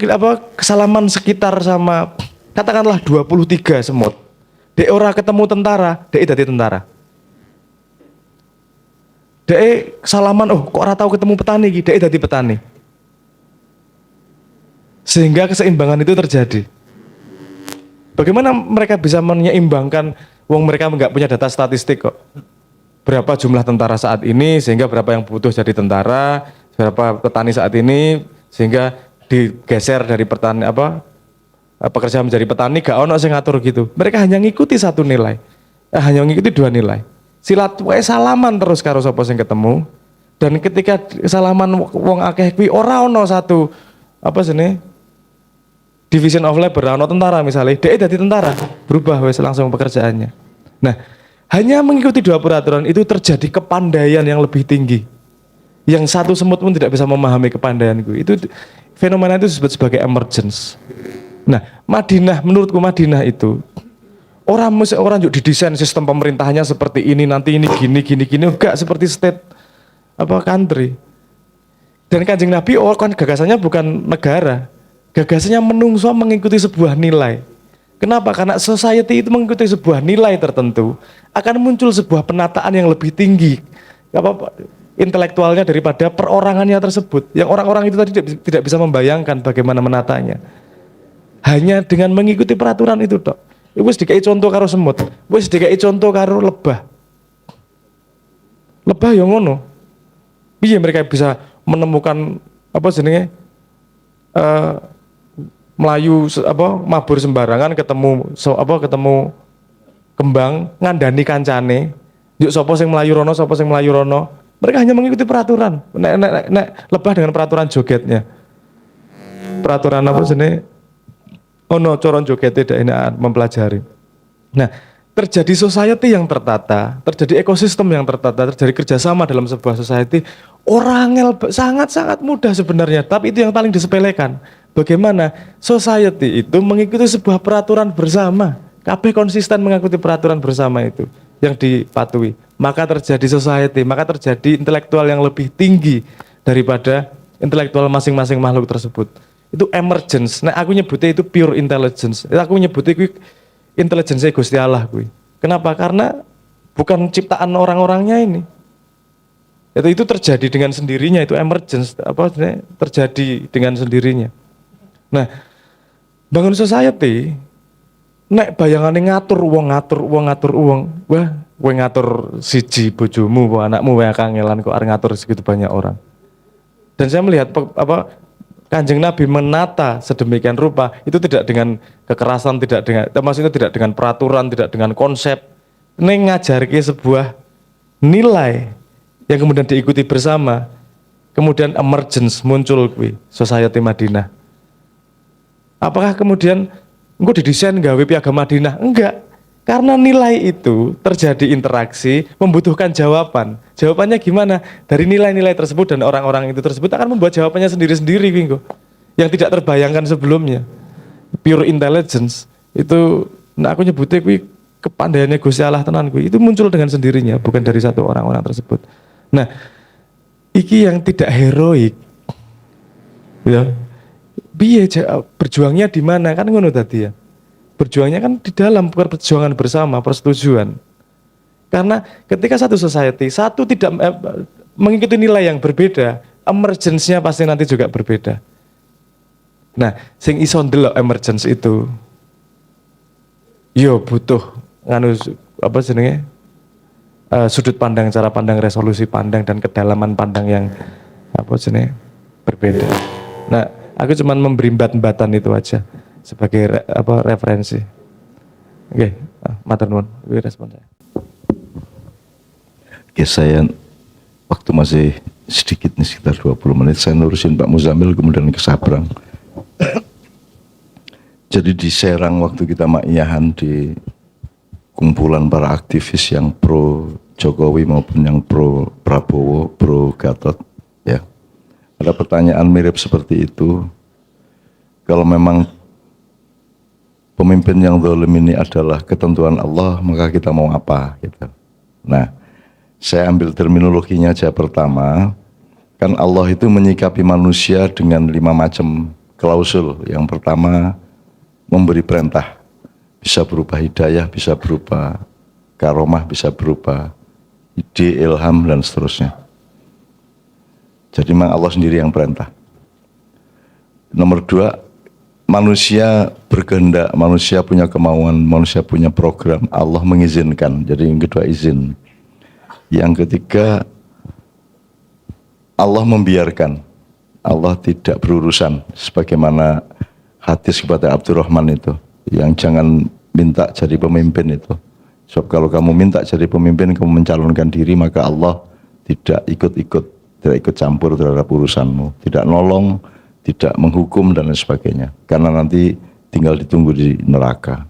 kesalaman sekitar sama katakanlah 23 semut. Dek ora ketemu tentara, dek dadi tentara. Dek salaman, kok ora tahu ketemu petani iki, dek dadi petani. Sehingga keseimbangan itu terjadi. Bagaimana mereka bisa menyeimbangkan wong mereka nggak punya data statistik kok. Berapa jumlah tentara saat ini sehingga berapa yang butuh jadi tentara, berapa petani saat ini sehingga digeser dari petani pekerja menjadi petani, gak ono sing ngatur gitu. Mereka hanya ngikuti satu nilai. Hanya ngikuti 2 nilai. Salaman terus karo sapa sing ketemu. Dan ketika salaman wong akeh kuwi ora ono satu division of labor, ono tentara misalnya, dhek dadi tentara, berubah wes langsung pekerjaannya. Nah, hanya mengikuti 2 peraturan itu terjadi kepandaian yang lebih tinggi. Yang satu semut pun tidak bisa memahami kepandaianku. Itu fenomena itu disebut sebagai emergence. Nah, menurutku Madinah itu orang juga didesain sistem pemerintahannya seperti ini, nanti ini gini, enggak seperti state country. Dan Kanjeng Nabi kan gagasannya bukan negara. Gagasannya menungso mengikuti sebuah nilai. Kenapa? Karena society itu mengikuti sebuah nilai tertentu, akan muncul sebuah penataan yang lebih tinggi intelektualnya daripada perorangannya tersebut. Yang orang-orang itu tadi tidak bisa membayangkan bagaimana menatanya. Hanya dengan mengikuti peraturan itu tok. Wis dikai contoh karo semut, wis dikai contoh karo lebah. Lebah yang ngono. Piye mereka bisa menemukan melayu mabur sembarangan ketemu kembang ngandani kancane. Yuk sapa sing melayu rono. Mereka hanya mengikuti peraturan. Nek lebah dengan peraturan jogetnya. Peraturan coron jogetnya tidak mempelajari. Nah, terjadi society yang tertata, terjadi ekosistem yang tertata, terjadi kerjasama dalam sebuah society. Sangat-sangat mudah sebenarnya, tapi itu yang paling disepelekan. Bagaimana society itu mengikuti sebuah peraturan bersama. Kabeh konsisten mengikuti peraturan bersama itu yang dipatuhi. Maka terjadi society, maka terjadi intelektual yang lebih tinggi daripada intelektual masing-masing makhluk tersebut. Itu emergence. Nah, aku nyebutnya itu pure intelligence. Aku nyebutnya itu intelligence Gusti Allah kuwi. Kenapa? Karena bukan ciptaan orang-orangnya ini. Itu terjadi dengan sendirinya, itu emergence terjadi dengan sendirinya. Nah, bangun society nek bayangane ngatur uang, wah, kowe ngatur siji bojomu, anakmu wae kangelan kok arep ngatur segitu banyak orang. Dan saya melihat Kanjeng Nabi menata sedemikian rupa itu tidak dengan kekerasan, maksudnya tidak dengan peraturan, tidak dengan konsep. Ini ngajarke sebuah nilai yang kemudian diikuti bersama. Kemudian emergence muncul society Madinah. Apakah kemudian engko didesain gawe piagam Madinah? Enggak. Karena nilai itu terjadi interaksi, membutuhkan jawaban. Jawabannya gimana? Dari nilai-nilai tersebut dan orang-orang itu tersebut akan membuat jawabannya sendiri-sendiri, yang tidak terbayangkan sebelumnya. Pure intelligence itu, aku nyebutnya kepandaiannya Gusti Allah tenan itu muncul dengan sendirinya, bukan dari satu orang-orang tersebut. Nah, iki yang tidak heroik, ya. Berjuangnya di mana kan ngono tadi ya. Berjuangnya kan di dalam perjuangan bersama, persetujuan. Karena ketika satu society, satu tidak mengikuti nilai yang berbeda, emergence-nya pasti nanti juga berbeda. Nah, sing iso ndelok emergence itu, yo butuh apa jenenge sudut pandang, cara pandang, resolusi pandang dan kedalaman pandang yang apa jenenge berbeda. Nah, aku cuman memberi bat-batan itu aja sebagai referensi. Oke, matur nuwun, kuwi respon saya. Oke, saya waktu masih sedikit nih, sekitar 20 menit, saya nurusin Pak Muzamil kemudian ke Sabrang. Jadi di Serang waktu kita ma'iyahan di kumpulan para aktivis yang pro Jokowi maupun yang pro Prabowo, pro Gatot, ya. Ada pertanyaan mirip seperti itu. Kalau memang pemimpin yang zalim ini adalah ketentuan Allah, maka kita mau apa? Gitu. Nah, saya ambil terminologinya aja pertama. Kan Allah itu menyikapi manusia dengan 5 macam klausul. Yang pertama, memberi perintah. Bisa berupa hidayah, bisa berupa karomah, bisa berupa ide, ilham, dan seterusnya. Jadi memang Allah sendiri yang perintah. Nomor 2, manusia berkehendak, manusia punya kemauan, manusia punya program, Allah mengizinkan. Jadi yang kedua izin. Yang ketiga, Allah membiarkan, Allah tidak berurusan, sebagaimana hadis kepada Abdurrahman itu, yang jangan minta jadi pemimpin itu. Sebab kalau kamu minta jadi pemimpin, kamu mencalonkan diri, maka Allah tidak ikut-ikut, tidak ikut campur terhadap urusanmu, tidak nolong, tidak menghukum dan lain sebagainya. Karena nanti tinggal ditunggu di neraka.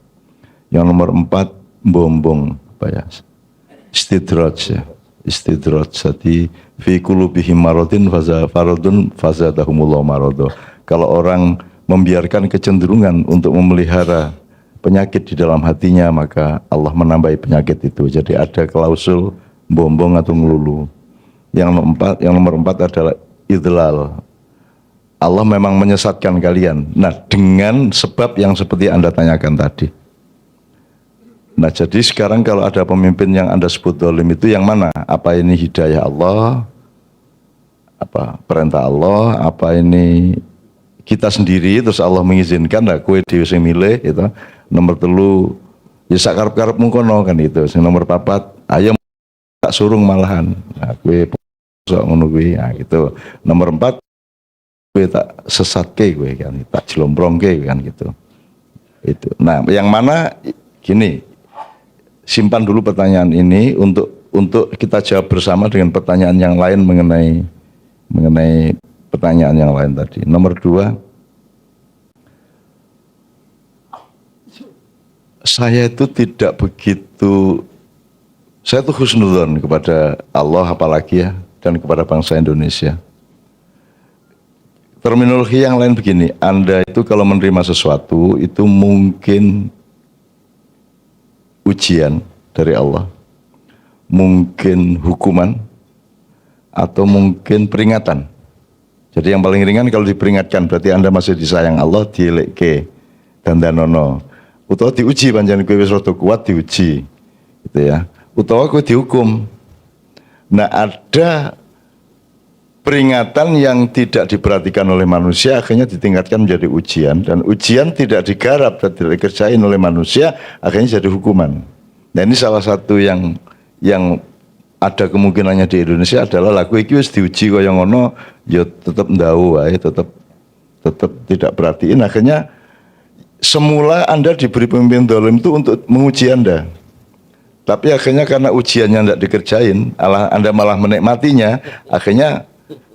Yang nomor 4, bombong, apa ya? Istidraj ya. Istidraj, jadi fi qulubihim maradun fazadahumullahu marada. Kalau orang membiarkan kecenderungan untuk memelihara penyakit di dalam hatinya, maka Allah menambahi penyakit itu. Jadi ada klausul bombong atau ngelulu. Yang nomor 4 adalah idlal. Allah memang menyesatkan kalian. Nah, dengan sebab yang seperti Anda tanyakan tadi. Nah, jadi sekarang kalau ada pemimpin yang Anda sebut zalim itu yang mana? Apa ini hidayah Allah? Apa perintah Allah? Apa ini kita sendiri terus Allah mengizinkan, lah kue dhewe sing milih itu. Nomor 3, ya sakarep-karepmu kono kan itu. Sing nomor 4, ayo tak surung malahan. Nah, kue sok ngono kuwi. Nah, gitu. Nomor 4, kue tak sesatke kue kan, tak jelomprongke kan gitu. Itu. Nah, yang mana gini, simpan dulu pertanyaan ini untuk kita jawab bersama dengan pertanyaan yang lain mengenai pertanyaan yang lain tadi. Nomor 2, saya itu tidak begitu, saya itu husnudzon kepada Allah apalagi ya, dan kepada bangsa Indonesia. Terminologi yang lain begini, Anda itu kalau menerima sesuatu itu mungkin ujian dari Allah, mungkin hukuman, atau mungkin peringatan. Jadi yang paling ringan kalau diperingatkan berarti Anda masih disayang Allah, dielekke dan danono. Utawa diuji, panjenengan kowe wis rada kuat diuji. Gitu ya. Utawa kowe dihukum. Nah, ada peringatan yang tidak diperhatikan oleh manusia akhirnya ditingkatkan menjadi ujian, dan ujian tidak digarap dan tidak dikerjain oleh manusia akhirnya jadi hukuman. Nah, ini salah satu yang ada kemungkinannya di Indonesia adalah lagu iki wis diuji kaya ngono ya tetep ndau wae, tetep tidak perhatiin, akhirnya semula Anda diberi pemimpin zalim itu untuk menguji Anda. Tapi akhirnya karena ujiannya tidak dikerjain, Anda malah menikmatinya, akhirnya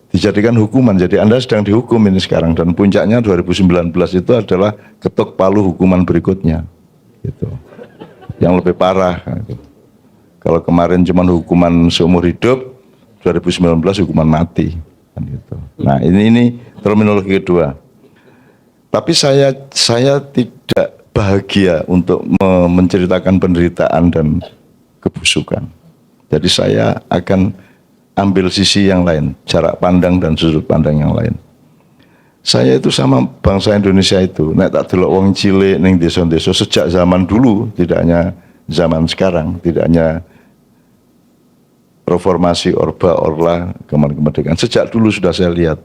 dijadikan hukuman. Jadi Anda sedang dihukum ini sekarang, dan puncaknya 2019 itu adalah ketok palu hukuman berikutnya. Gitu. Yang lebih parah. Gitu. Kalau kemarin cuma hukuman seumur hidup, 2019 hukuman mati. Kan gitu. Nah, ini terminologi kedua. Tapi saya tidak bahagia untuk menceritakan penderitaan dan kebusukan. Jadi saya akan ambil sisi yang lain, jarak pandang dan sudut pandang yang lain. Saya itu sama bangsa Indonesia itu, nek tak delok wong cilik ning desa-desa sejak zaman dulu, tidak hanya zaman sekarang, tidak hanya reformasi, Orba, Orla, kemerdekaan. Sejak dulu sudah saya lihat.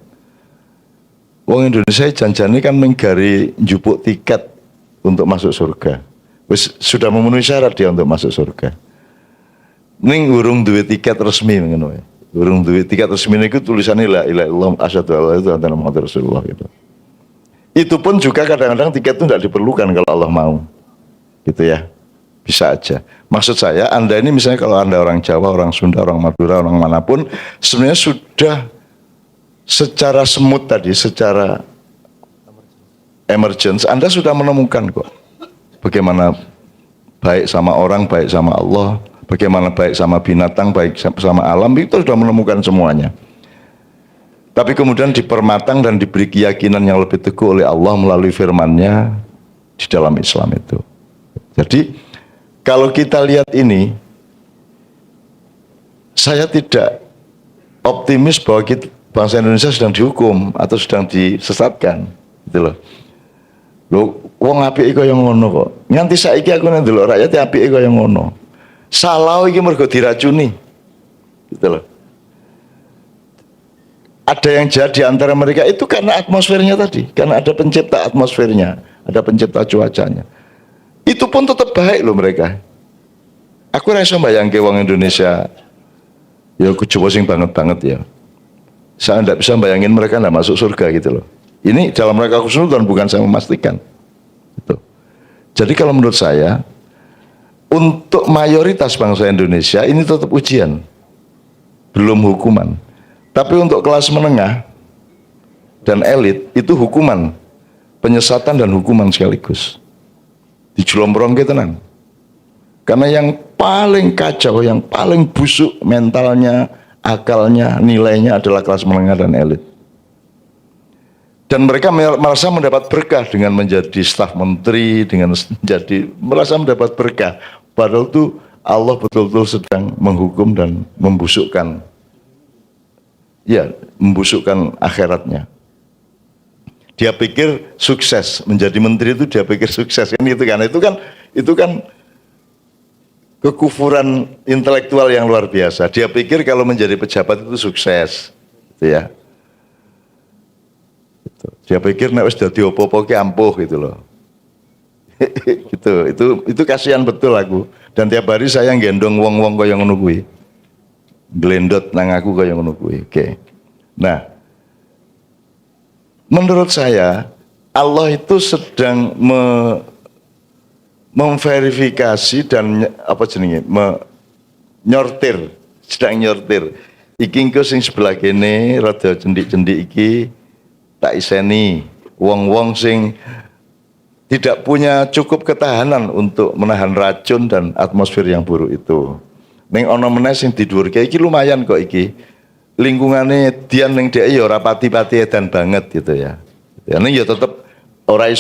Wong Indonesia janjane kan menggari njupuk tiket untuk masuk surga. sudah memenuhi syarat dia untuk masuk surga. Ning urung duwe tiket resmi ngono ya. Urung duwe tiket resmi niku tulisannya la ilaha illallah asyhadu alla ilaha illallah Muhammadur Rasulullah gitu. Itu pun juga kadang-kadang tiket itu tidak diperlukan kalau Allah mau. Gitu ya. Bisa aja. Maksud saya, Anda ini misalnya kalau Anda orang Jawa, orang Sunda, orang Madura, orang manapun, sebenarnya sudah secara semut tadi, secara emergence, Anda sudah menemukan kok. Bagaimana baik sama orang, baik sama Allah, bagaimana baik sama binatang, baik sama alam, itu sudah menemukan semuanya. Tapi kemudian dipermatang dan diberi keyakinan yang lebih teguh oleh Allah melalui firman-Nya di dalam Islam itu. Jadi, kalau kita lihat ini, saya tidak optimis bahwa bangsa Indonesia sedang dihukum atau sedang disesatkan, gitu loh. Loh, wong apike kaya ngono kok. Nganti saiki aku nek ndelok rakyat apike kaya ngono. Salah iki mergo diracuni. Gitu loh. Ada yang jahat di antara mereka itu karena atmosfernya tadi, karena ada pencipta atmosfernya, ada pencipta cuacanya. Itu pun tetap baik loh mereka. Aku rasa bayangke wong Indonesia, ya kecoba sing banget ya. Saya tidak bisa bayangin mereka tidak masuk surga gitu loh. Ini dalam rangka khusnudzon, bukan saya memastikan. Gitu. Jadi kalau menurut saya, untuk mayoritas bangsa Indonesia ini tetap ujian, belum hukuman. Tapi untuk kelas menengah dan elit itu hukuman, penyesatan dan hukuman sekaligus. Dijlomprongke tenan. Karena yang paling kacau, yang paling busuk mentalnya, akalnya, nilainya adalah kelas menengah dan elit. Dan mereka merasa mendapat berkah dengan menjadi staf menteri, dengan merasa mendapat berkah. Padahal itu Allah betul-betul sedang menghukum dan membusukkan, ya, membusukkan akhiratnya. Dia pikir sukses menjadi menteri itu, dia pikir sukses kan itu kan kekufuran intelektual yang luar biasa. Dia pikir kalau menjadi pejabat itu sukses, gitu ya. Gitu. Dia pikir nek wis dadi opo-opo ki ampuh gitu loh. Gitu. Itu kasihan betul aku. Dan tiap hari saya gendong wong-wong kaya ngono kuwi. Glendot nang aku kaya ngono kuwi. Oke. Nah, menurut saya Allah itu sedang memverifikasi dan nyortir, sedang nyortir. Iki engko sing sebelah kene rada cendik-cendik iki tak iseni. Wong-wong sing tidak punya cukup ketahanan untuk menahan racun dan atmosfer yang buruk itu. Ning ana meneh sing didhuwurke iki lumayan kok iki. Lingkungane dian ning dhek ya ora pati-pati edan banget gitu ya. Ya ning ya tetep ora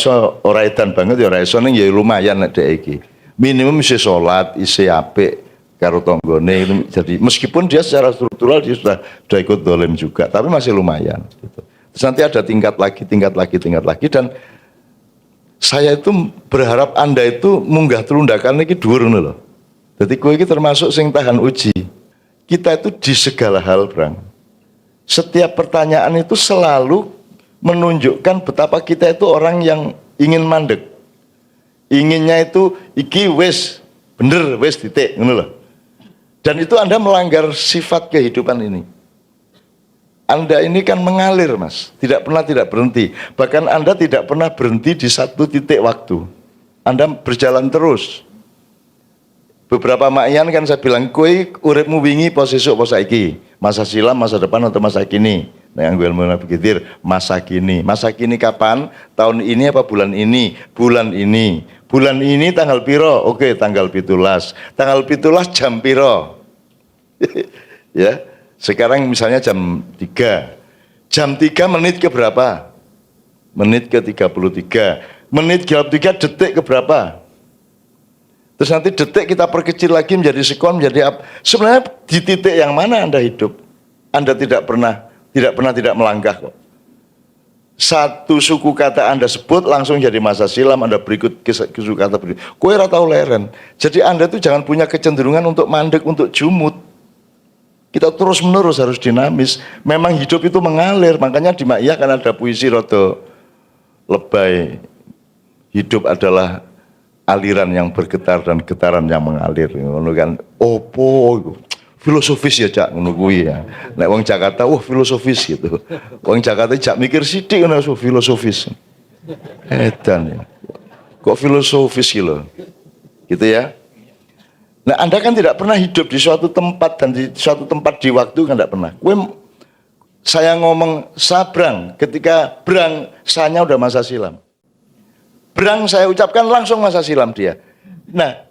edan banget ya ora iso ning ya lumayan nek dhek iki. Minimum isi salat, isi apik karo tanggane. Jadi meskipun dia secara struktural dia sudah ikut dolim juga, tapi masih lumayan gitu. Terus nanti ada tingkat lagi dan saya itu berharap Anda itu munggah telundakan iki dhuwur ngono lho. Dadi kowe iki termasuk sing tahan uji. Kita itu di segala hal, Brang. Setiap pertanyaan itu selalu menunjukkan betapa kita itu orang yang ingin mandek. Inginnya itu iki wis bener, wis titik ngono lho. Dan itu Anda melanggar sifat kehidupan ini. Anda ini kan mengalir, Mas, tidak berhenti. Bahkan Anda tidak pernah berhenti di satu titik waktu. Anda berjalan terus. Beberapa makian kan saya bilang, kowe uripmu wingi apa sesuk apa saiki? Masa silam, masa depan atau masa kini? Nah, yang gue mau pikir masa kini. Masa kini kapan? Tahun ini apa bulan ini? Bulan ini. Bulan ini tanggal piro? Oke, tanggal 17. Tanggal 17 jam piro? Ya. Sekarang misalnya jam 3. Jam 3 menit ke berapa? Menit ke 33. Menit ke 33 detik ke berapa? Terus nanti detik kita perkecil lagi menjadi sekon, menjadi apa? Sebenarnya di titik yang mana Anda hidup? Anda tidak pernah tidak melangkah kok. Satu suku kata Anda sebut langsung jadi masa silam, Anda berikut ke suku kata berikut. Kowe ora tau leren. Jadi Anda itu jangan punya kecenderungan untuk mandek, untuk jumut. Kita terus menerus harus dinamis. Memang hidup itu mengalir. Makanya di Maiyah kan ada puisi rodo lebay. Hidup adalah aliran yang bergetar dan getaran yang mengalir ngono kan. Opo iku? Filosofis ya Cak ngono kuwi ya. Nek wong Jakarta wah filosofis gitu. Wong Jakarta jak mikir sithik ngono filosofis. Edan ya. Kok filosofis gitu loh. Gitu ya. Nah, Anda kan tidak pernah hidup di suatu tempat dan di suatu tempat di waktu kan tidak pernah. Saya ngomong sabrang, ketika berang sanya udah masa silam. Berang saya ucapkan langsung masa silam dia. Nah,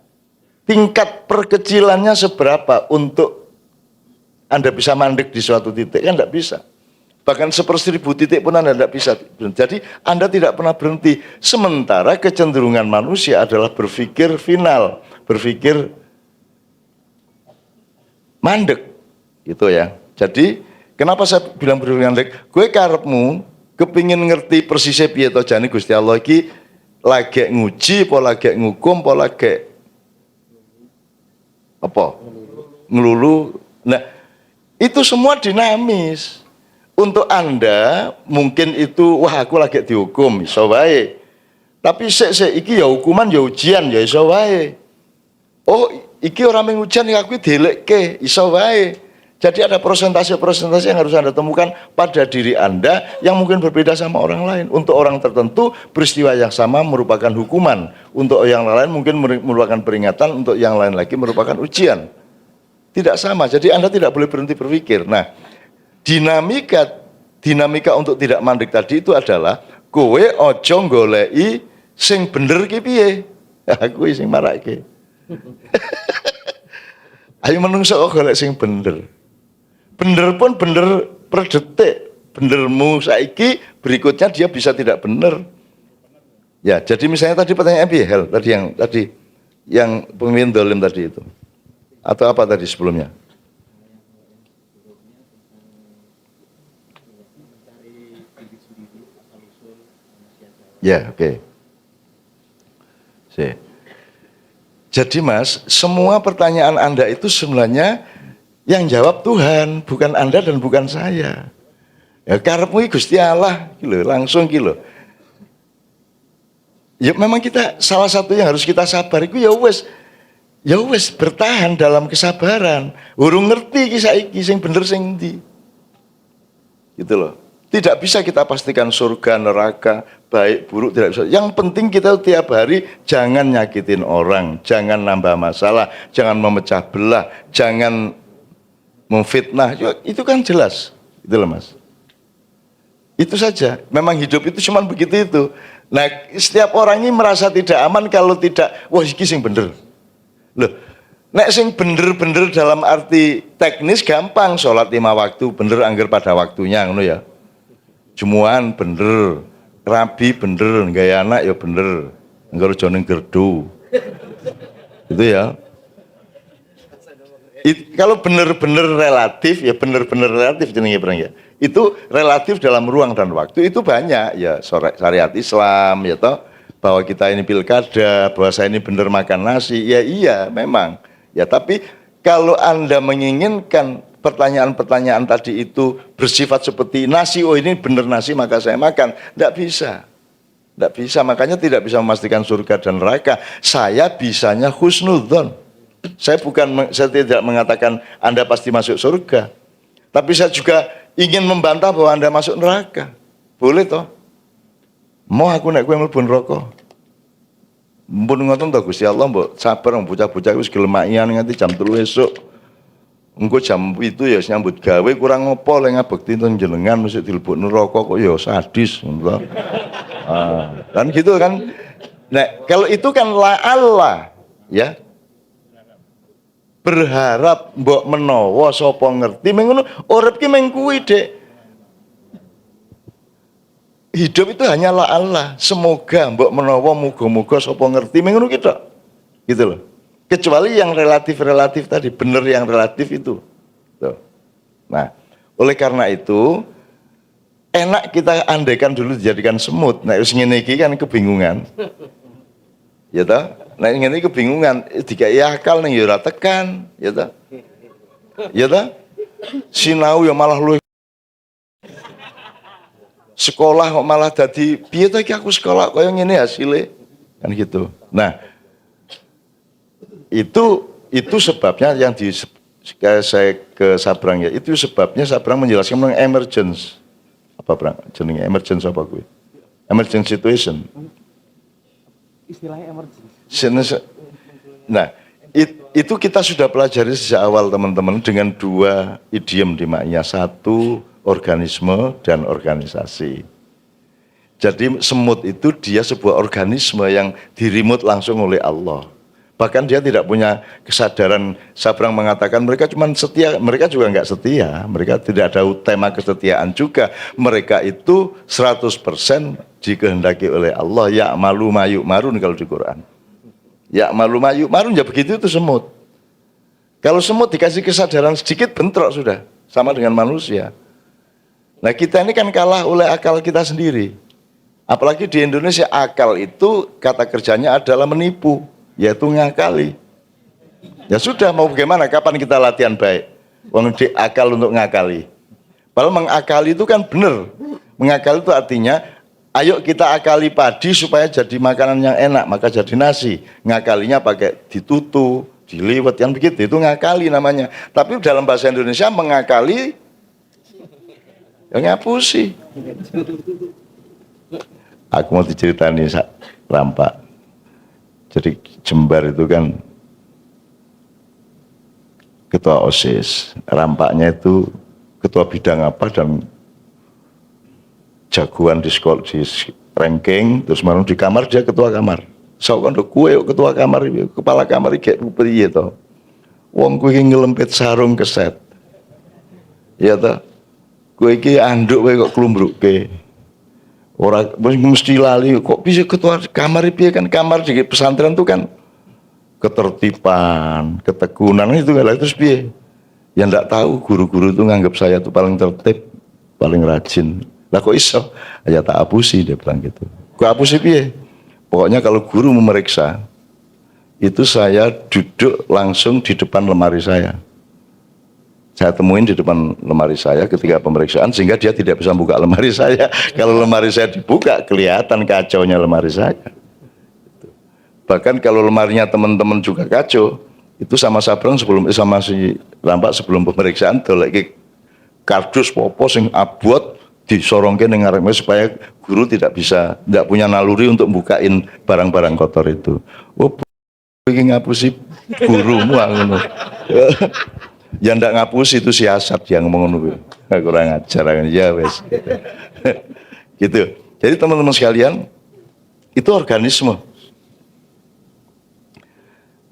tingkat perkecilannya seberapa untuk Anda bisa mandek di suatu titik kan tidak bisa. Bahkan 1/1000 titik pun Anda tidak bisa. Jadi Anda tidak pernah berhenti. Sementara kecenderungan manusia adalah berpikir final, berpikir mandek, gitu ya. Jadi kenapa saya bilang berpikir mandek? Gue karepmu kepingin ngerti persisnya piye to jane Gusti Allah iki lagi nguji, apa lagi ngukum, apa lagi apa ngelulu. Nah, itu semua dinamis. Untuk Anda mungkin itu wah aku lagi dihukum, iso wae. Tapi sik iki ya hukuman ya ujian ya iso wae. Oh, iki orang mengujian ya aku dielekke, iso wae. Jadi ada persentase-persentase yang harus Anda temukan pada diri Anda yang mungkin berbeda sama orang lain. Untuk orang tertentu peristiwa yang sama merupakan hukuman. Untuk yang lain mungkin merupakan peringatan, untuk yang lain lagi merupakan ujian. Tidak sama, jadi Anda tidak boleh berhenti berpikir. Nah, dinamika untuk tidak mandek tadi itu adalah kowe ojo goleki sing bener ki piye. Aku sing marake. Ayo menungso golek sing bener. Bener pun bener per detik. Benermu saiki berikutnya dia bisa tidak bener. Ya, jadi misalnya tadi pertanyaan piye Hel tadi yang pemimpin dolim tadi itu. Atau apa tadi sebelumnya? Ya, oke. Jadi Mas, semua pertanyaan Anda itu sebenarnya yang jawab Tuhan, bukan Anda dan bukan saya. Ya karepmu Gusti Allah, gitu, langsung gitu. Ya memang kita salah satu yang harus kita sabar itu ya wes bertahan dalam kesabaran. Urung ngerti ki saiki sing bener sing ndi. Gitu loh. Tidak bisa kita pastikan surga, neraka, baik, buruk, tidak bisa. Yang penting kita tiap hari jangan nyakitin orang, jangan nambah masalah, jangan memecah belah, jangan memfitnah. Itu kan jelas, gitu loh Mas. Itu saja. Memang hidup itu cuma begitu itu. Nah, setiap orang ini merasa tidak aman kalau tidak, wah iki sing bener. Loh, nek sing bener-bener dalam arti teknis gampang, sholat 5 waktu bener angger pada waktunya, ngono ya. Jemuan bener, rabi bener, gaya anak ya bener, enggak joning gerdu, itu ya. Kalau bener-bener relatif ya bener-bener relatif jenenge ya. Itu relatif dalam ruang dan waktu itu banyak ya syariat Islam ya toh bahwa kita ini pilkada, bahwa saya ini bener makan nasi, ya iya memang ya. Tapi kalau Anda menginginkan pertanyaan-pertanyaan tadi itu bersifat seperti nasi, oh ini benar nasi maka saya makan. Tidak bisa. Tidak bisa, makanya tidak bisa memastikan surga dan neraka. Saya bisanya husnudzon. Saya tidak mengatakan Anda pasti masuk surga. Tapi saya juga ingin membantah bahwa Anda masuk neraka. Boleh toh? Mau aku naik kue mlebu neraka. Mumpun ngoten to Gusti Allah mbok sabar bocah-bocah wis gelem makian nganti jam 3 esuk. Engko jam itu ya nyambut gawe kurang ngopo lek ngabekti teng jenengan mesti dilebokno neraka kok ya sadis ngono. Kan gitu kan. Nah, kalau itu kan la Allah ya. Berharap mbok menawa sapa ngerti mengono urip ki meng kuwi, Dek. Hidup itu hanyalah Allah. Semoga mbok menawa muga-muga sapa ngerti mengono ki tok. Gitu loh. Kecuali yang relatif-relatif tadi, benar yang relatif itu. Tuh. Nah, oleh karena itu, enak kita andaikan dulu dijadikan semut. Nah, wis ngene iki kan kebingungan. Ya toh? Nah, ngene iki kebingungan, dikai akal ning ya ora tekan, ya toh? Ya toh? Sinau ya malah luwih sekolah kok malah dadi piye to iki aku sekolah kaya ngene hasilnya. Kan gitu. Nah, itu sebabnya yang saya ke Sabrang ya, itu sebabnya Sabrang menjelaskan tentang emergence. Apa Brang? Jenenge emergence apa gue? Emergence situation. Istilahnya emergence. Nah, itu kita sudah pelajari sejak awal teman-teman dengan dua idiom di maknya. Satu, organisme dan organisasi. Jadi semut itu dia sebuah organisme yang dirimut langsung oleh Allah. Bahkan dia tidak punya kesadaran. Sabrang mengatakan mereka cuma setia, mereka juga enggak setia. Mereka tidak ada tema kesetiaan juga. Mereka itu 100% dikehendaki oleh Allah. Ya malu mayuk marun kalau di Quran. Ya malu mayuk marun ya begitu itu semut. Kalau semut dikasih kesadaran sedikit bentrok sudah. Sama dengan manusia. Nah kita ini kan kalah oleh akal kita sendiri. Apalagi di Indonesia akal itu kata kerjanya adalah menipu. Yaitu ngakali. Ya sudah mau bagaimana, kapan kita latihan baik? Wong akal untuk ngakali. Padahal mengakali itu kan benar. Mengakali itu artinya, ayo kita akali padi supaya jadi makanan yang enak, maka jadi nasi. Ngakalinya pakai ditutu, diliwet, yang begitu, itu ngakali namanya. Tapi dalam bahasa Indonesia mengakali, ya ngapusi. Aku mau diceritani Rampak. Jadi Jember itu kan ketua OSIS, Rampaknya itu ketua bidang apa dan jagoan di sekolah di ranking, terus malam di kamar dia ketua kamar. So kan kue ketua kamar, kepala kamar iki piye to. Wong kowe iki ngelempit sarung keset. Ya to. Kowe iki anduk kowe kok klumbruke. Orang mesti lali kok bisa ketua kamar piye kan, kamar di pesantren itu kan ketertiban, ketekunan itu kan, terus piye? Yang enggak tahu guru-guru itu nganggap saya itu paling tertib, paling rajin. Lah kok iso? Ya tak hapusi dia bilang gitu. Kok hapusi piye? Pokoknya kalau guru memeriksa itu saya duduk langsung di depan lemari saya. Saya temuin di depan lemari saya ketika pemeriksaan sehingga dia tidak bisa buka lemari saya. Kalau lemari saya dibuka kelihatan kacaunya lemari saya. Bahkan kalau lemarinya teman-teman juga kacau, itu sama Sabrang sama si Rampak sebelum pemeriksaan dolek kardus popo sing abot disorongke ning ngarep supaya guru tidak punya naluri untuk bukain barang-barang kotor itu. Oh, iki ngapusi gurumu ngono. Ya ndak ngapus itu siasat yang ngomong ngono. Kurang ajar ya wes. Gitu. Jadi teman-teman sekalian, itu organisme.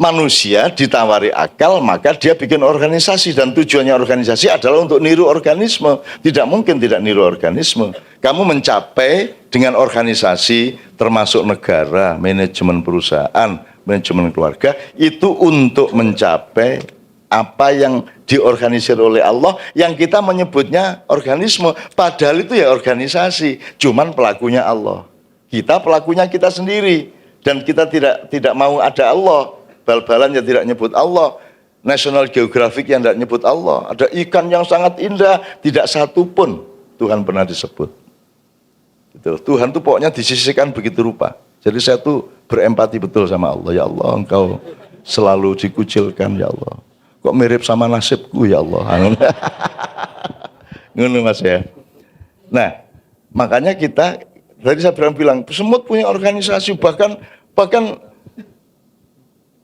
Manusia ditawari akal, maka dia bikin organisasi dan tujuannya organisasi adalah untuk niru organisme. Tidak mungkin tidak niru organisme. Kamu mencapai dengan organisasi termasuk negara, manajemen perusahaan, manajemen keluarga itu untuk mencapai apa yang diorganisir oleh Allah yang kita menyebutnya organisme, padahal itu ya organisasi, cuman pelakunya Allah. Kita pelakunya kita sendiri dan kita tidak mau ada Allah. Bal-balan yang tidak nyebut Allah, National Geographic yang tidak nyebut Allah, ada ikan yang sangat indah, tidak satu pun Tuhan pernah disebut. Gitu. Tuhan tuh pokoknya disisihkan begitu rupa. Jadi saya tuh berempati betul sama Allah. Ya Allah, Engkau selalu dikucilkan ya Allah. Kok mirip sama nasibku ya Allah. Ngono Mas ya. Nah, makanya kita tadi saya bilang semut punya organisasi, bahkan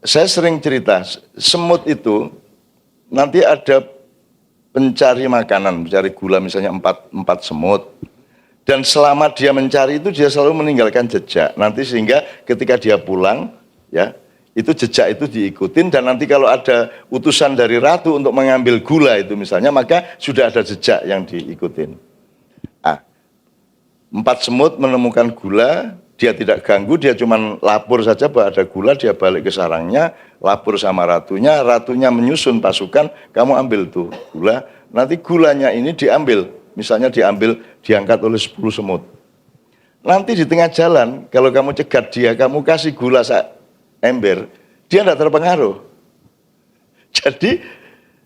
saya sering cerita semut itu nanti ada pencari makanan, mencari gula misalnya empat semut. Dan selama dia mencari itu dia selalu meninggalkan jejak. Nanti sehingga ketika dia pulang ya itu jejak itu diikutin dan nanti kalau ada utusan dari ratu untuk mengambil gula itu misalnya maka sudah ada jejak yang diikutin. 4 semut menemukan gula, dia tidak ganggu, dia cuma lapor saja bahwa ada gula, dia balik ke sarangnya, lapor sama ratunya menyusun pasukan, kamu ambil tuh gula, nanti gulanya ini diambil, misalnya diangkat oleh 10 semut. Nanti di tengah jalan kalau kamu cegat dia, kamu kasih gula ember, dia tidak terpengaruh. Jadi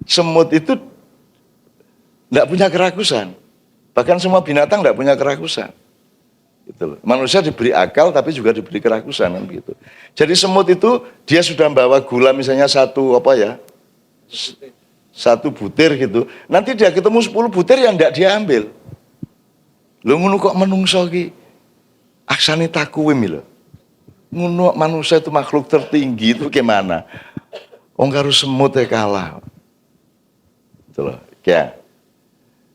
semut itu tidak punya kerakusan. Bahkan semua binatang tidak punya kerakusan. Gitu loh. Manusia diberi akal tapi juga diberi kerakusan kan begitu. Jadi semut itu dia sudah membawa gula misalnya satu butir gitu. Nanti dia ketemu 10 butir yang tidak dia ambil. Lho ngono kok menungso ki aksane takwim lho. Ngono manusia itu makhluk tertinggi itu gimana? Wong karo semut kalah. Gitu loh. Ya.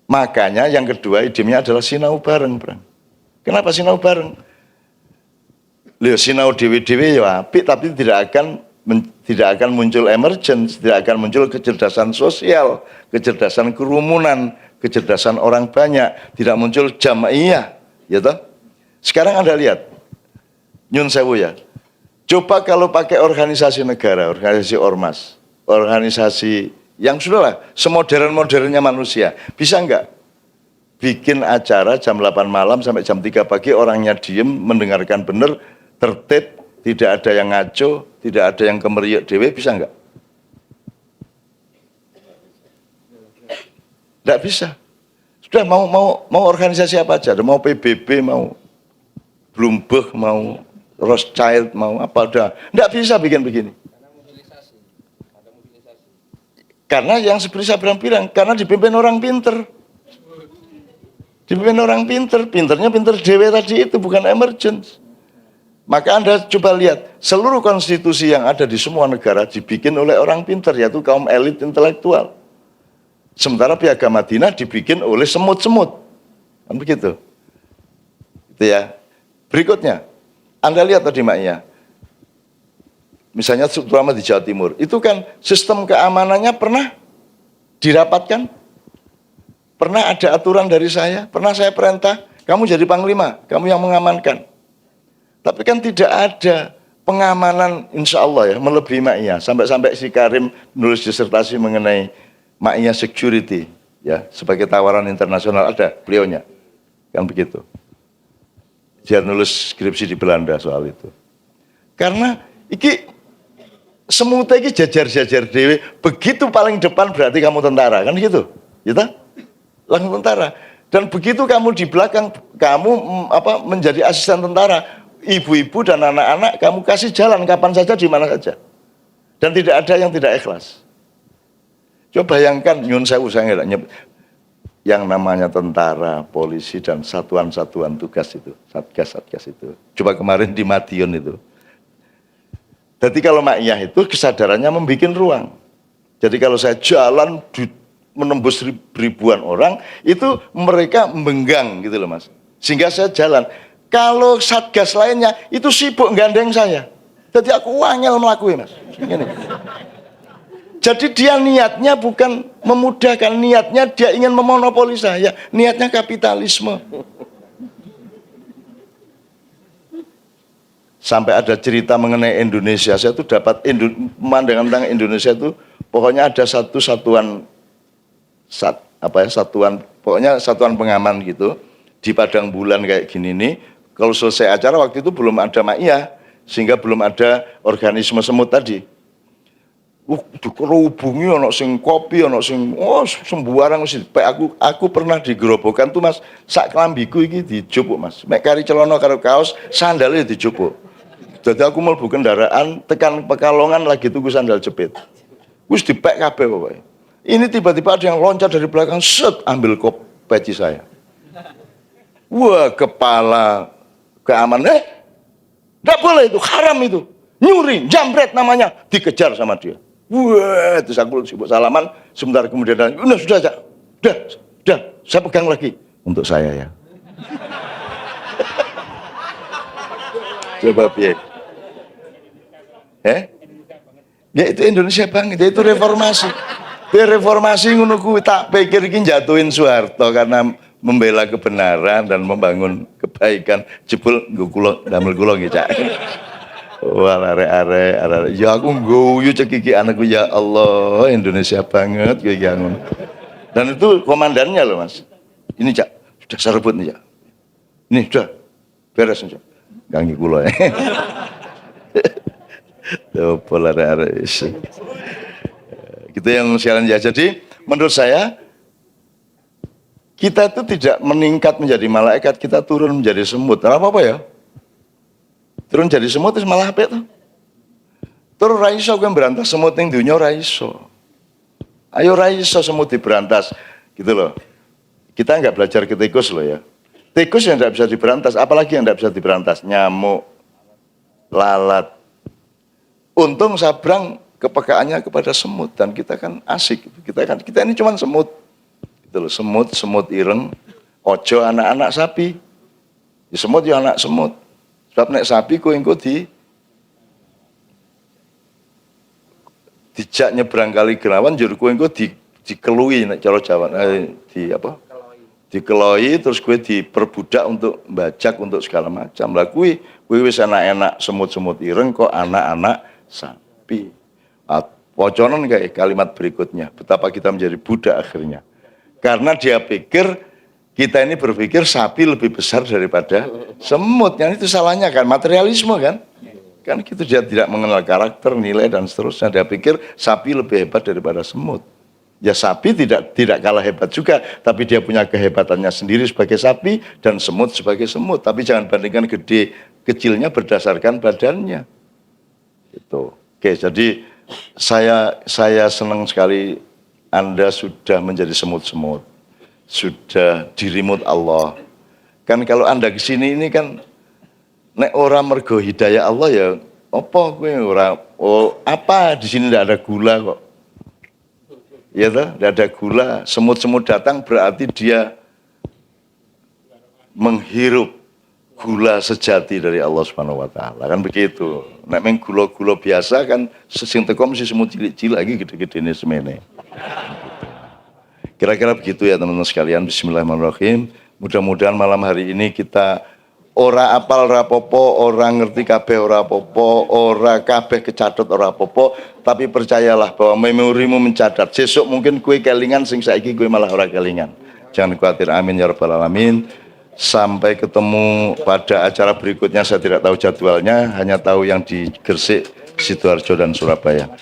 Makanya yang kedua idenya adalah sinau bareng, Bang. Kenapa sinau bareng? Lho sinau dewe-dewe ya apik tapi tidak akan muncul emergence, tidak akan muncul kecerdasan sosial, kecerdasan kerumunan, kecerdasan orang banyak, tidak muncul jamaiyah, ya toh? Sekarang Anda lihat, nyun sewu ya. Coba kalau pakai organisasi negara, organisasi ormas, organisasi yang sudahlah semodern-modernnya manusia, bisa enggak bikin acara jam 8 malam sampai jam 3 pagi orangnya diem, mendengarkan benar, tertib, tidak ada yang ngaco, tidak ada yang kemeriuk dewe, bisa enggak? Enggak bisa. Sudah mau organisasi apa aja, mau PBB, mau Bloomberg, mau Rothschild, mau apa udah. Enggak bisa bikin begini. Karena yang seperti saya bilang, karena dipimpin orang pinter. Dipimpin orang pinter, pinternya pinter dewe tadi itu, bukan emergence. Maka Anda coba lihat, seluruh konstitusi yang ada di semua negara dibikin oleh orang pinter, yaitu kaum elit intelektual. Sementara Piagam Madinah dibikin oleh semut-semut. Kan begitu. Itu ya. Berikutnya, Anda lihat tadi maknya. Misalnya terutama di Jawa Timur, itu kan sistem keamanannya pernah dirapatkan? Pernah ada aturan dari saya, pernah saya perintah, kamu jadi panglima, kamu yang mengamankan. Tapi kan tidak ada pengamanan insya Allah ya, melebihi Ma'iyah. Sampai-sampai si Karim menulis disertasi mengenai Ma'iyah security, ya, sebagai tawaran internasional ada beliaunya. Kan begitu. Dia nulis skripsi di Belanda soal itu. Karena iki semutnya iki jajar-jajar dewe, begitu paling depan berarti kamu tentara, kan gitu. Gitu? Langsung tentara. Dan begitu kamu di belakang, kamu menjadi asisten tentara, ibu-ibu dan anak-anak kamu kasih jalan kapan saja, di mana saja. Dan tidak ada yang tidak ikhlas. Coba bayangkan, nyun sewu saya nggak nyebut, yang namanya tentara, polisi, dan satuan-satuan tugas itu, satgas-satgas itu. Coba kemarin di Madiun itu. Jadi kalau Ma'iyah itu kesadarannya membuat ruang. Jadi kalau saya jalan menembus ribuan orang, itu mereka membenggang gitu loh Mas. Sehingga saya jalan. Kalau satgas lainnya, itu sibuk gandeng saya. Jadi aku wangel melakukan Mas. Gini. Jadi dia niatnya bukan memudahkan, niatnya dia ingin memonopoli saya. Niatnya kapitalisme. Sampai ada cerita mengenai Indonesia, saya tuh dapat pemandangan tentang Indonesia itu, pokoknya ada satuan pokoknya satuan pengaman gitu di padang bulan kayak gini nih. Kalau selesai acara waktu itu belum ada Ma'iyah, sehingga belum ada organisme semut tadi. Dikerubungi ono sing kopi, ono sing sembarang mesti. Aku pernah digerobokan tuh Mas, sak klambiku iki dijupuk Mas. Mek kari celana karo kaos, sandalnya dijupuk. Jadi aku mlebu kendaraan tekan Pekalongan lagi tuku sandal jepit. Wis dipek kabeh pokoknya. Ini tiba-tiba ada yang loncat dari belakang, set, ambil peci saya. Wah, kepala keamanan, enggak boleh itu, haram itu. Nyuri, jambret namanya, dikejar sama dia. Wah, terus aku sibuk salaman, sebentar kemudian, sudah, saya pegang lagi. Untuk saya ya. Coba piye. Ya itu Indonesia banget, ya itu reformasi. Reformasi ngono kuwi tak pikir iki jatuhin Soeharto karena membela kebenaran dan membangun kebaikan. Jebul nggo kula damel kula nggih Cak. Wah arek-arek ya aku ngguyu cekiki anakku ya Allah Indonesia banget kowe iki ngono. Dan itu komandannya loh Mas. Ini Cak, sudah serbut nih Cak. Ini sudah beres Cak. Ganggu kula ya. Dopo arek-arek. Gitu yang siaran ya. Jadi menurut saya Kita itu tidak meningkat menjadi malaikat, kita turun menjadi semut. Kenapa apa ya? Turun jadi semut itu malah apik tuh. Terus ra iso kowe berantas semut ning donya ra iso. Ayo ra iso semut diberantas gitu loh. Kita nggak belajar ke tikus loh ya. Tikus yang tidak bisa diberantas, apalagi yang tidak bisa diberantas, nyamuk, lalat. Untung Sabrang kepekaannya kepada semut dan kita kan asik. Kita ini cuma semut, gitu loh. Semut ireng, ojo anak-anak sapi. Ya, semut ya anak semut. Sebab nek sapi kowe engko dijak nyebrang kali Gerawan, jur kowe engko dikelui nek cara Jawa, di apa? Dikeloi terus gue diperbudak untuk bajak untuk segala macam. Lah gue wis enak-enak semut-semut ireng kok anak-anak sapi. Poconan kayak kalimat berikutnya, betapa kita menjadi budak akhirnya. Karena dia pikir kita ini berpikir sapi lebih besar daripada semut. Yang itu salahnya kan, materialisme kan. Kan gitu, dia tidak mengenal karakter, nilai dan seterusnya. Dia pikir sapi lebih hebat daripada semut. Ya sapi tidak kalah hebat juga, tapi dia punya kehebatannya sendiri sebagai sapi dan semut sebagai semut. Tapi jangan bandingkan kecilnya berdasarkan badannya. Itu. Oke, jadi saya senang sekali Anda sudah menjadi semut-semut, sudah dirimut Allah. Kan kalau Anda ke sini ini kan nek ora mergo hidayah Allah ya apa kowe ora apa di sini tidak ada gula kok. Ya toh, tidak ada gula, semut-semut datang berarti dia menghirup gula sejati dari Allah Subhanahu wa taala. Kan begitu. Nek meng gula-gula biasa kan sing teko mesti semut cilik-cilik lagi gede-gedene semene. Kira-kira begitu ya teman-teman sekalian. Bismillahirrahmanirrahim. Mudah-mudahan malam hari ini kita ora apal rapopo, ora ngerti kabeh ora apa-apa, ora kabeh kecatut ora apa-apa, tapi percayalah bahwa memorimu mencatat. Sesuk mungkin kue kelingan sing saiki kue malah ora kelingan. Jangan khawatir, amin ya rabbal alamin. Sampai ketemu pada acara berikutnya, saya tidak tahu jadwalnya, hanya tahu yang di Gresik, Sidoarjo dan Surabaya.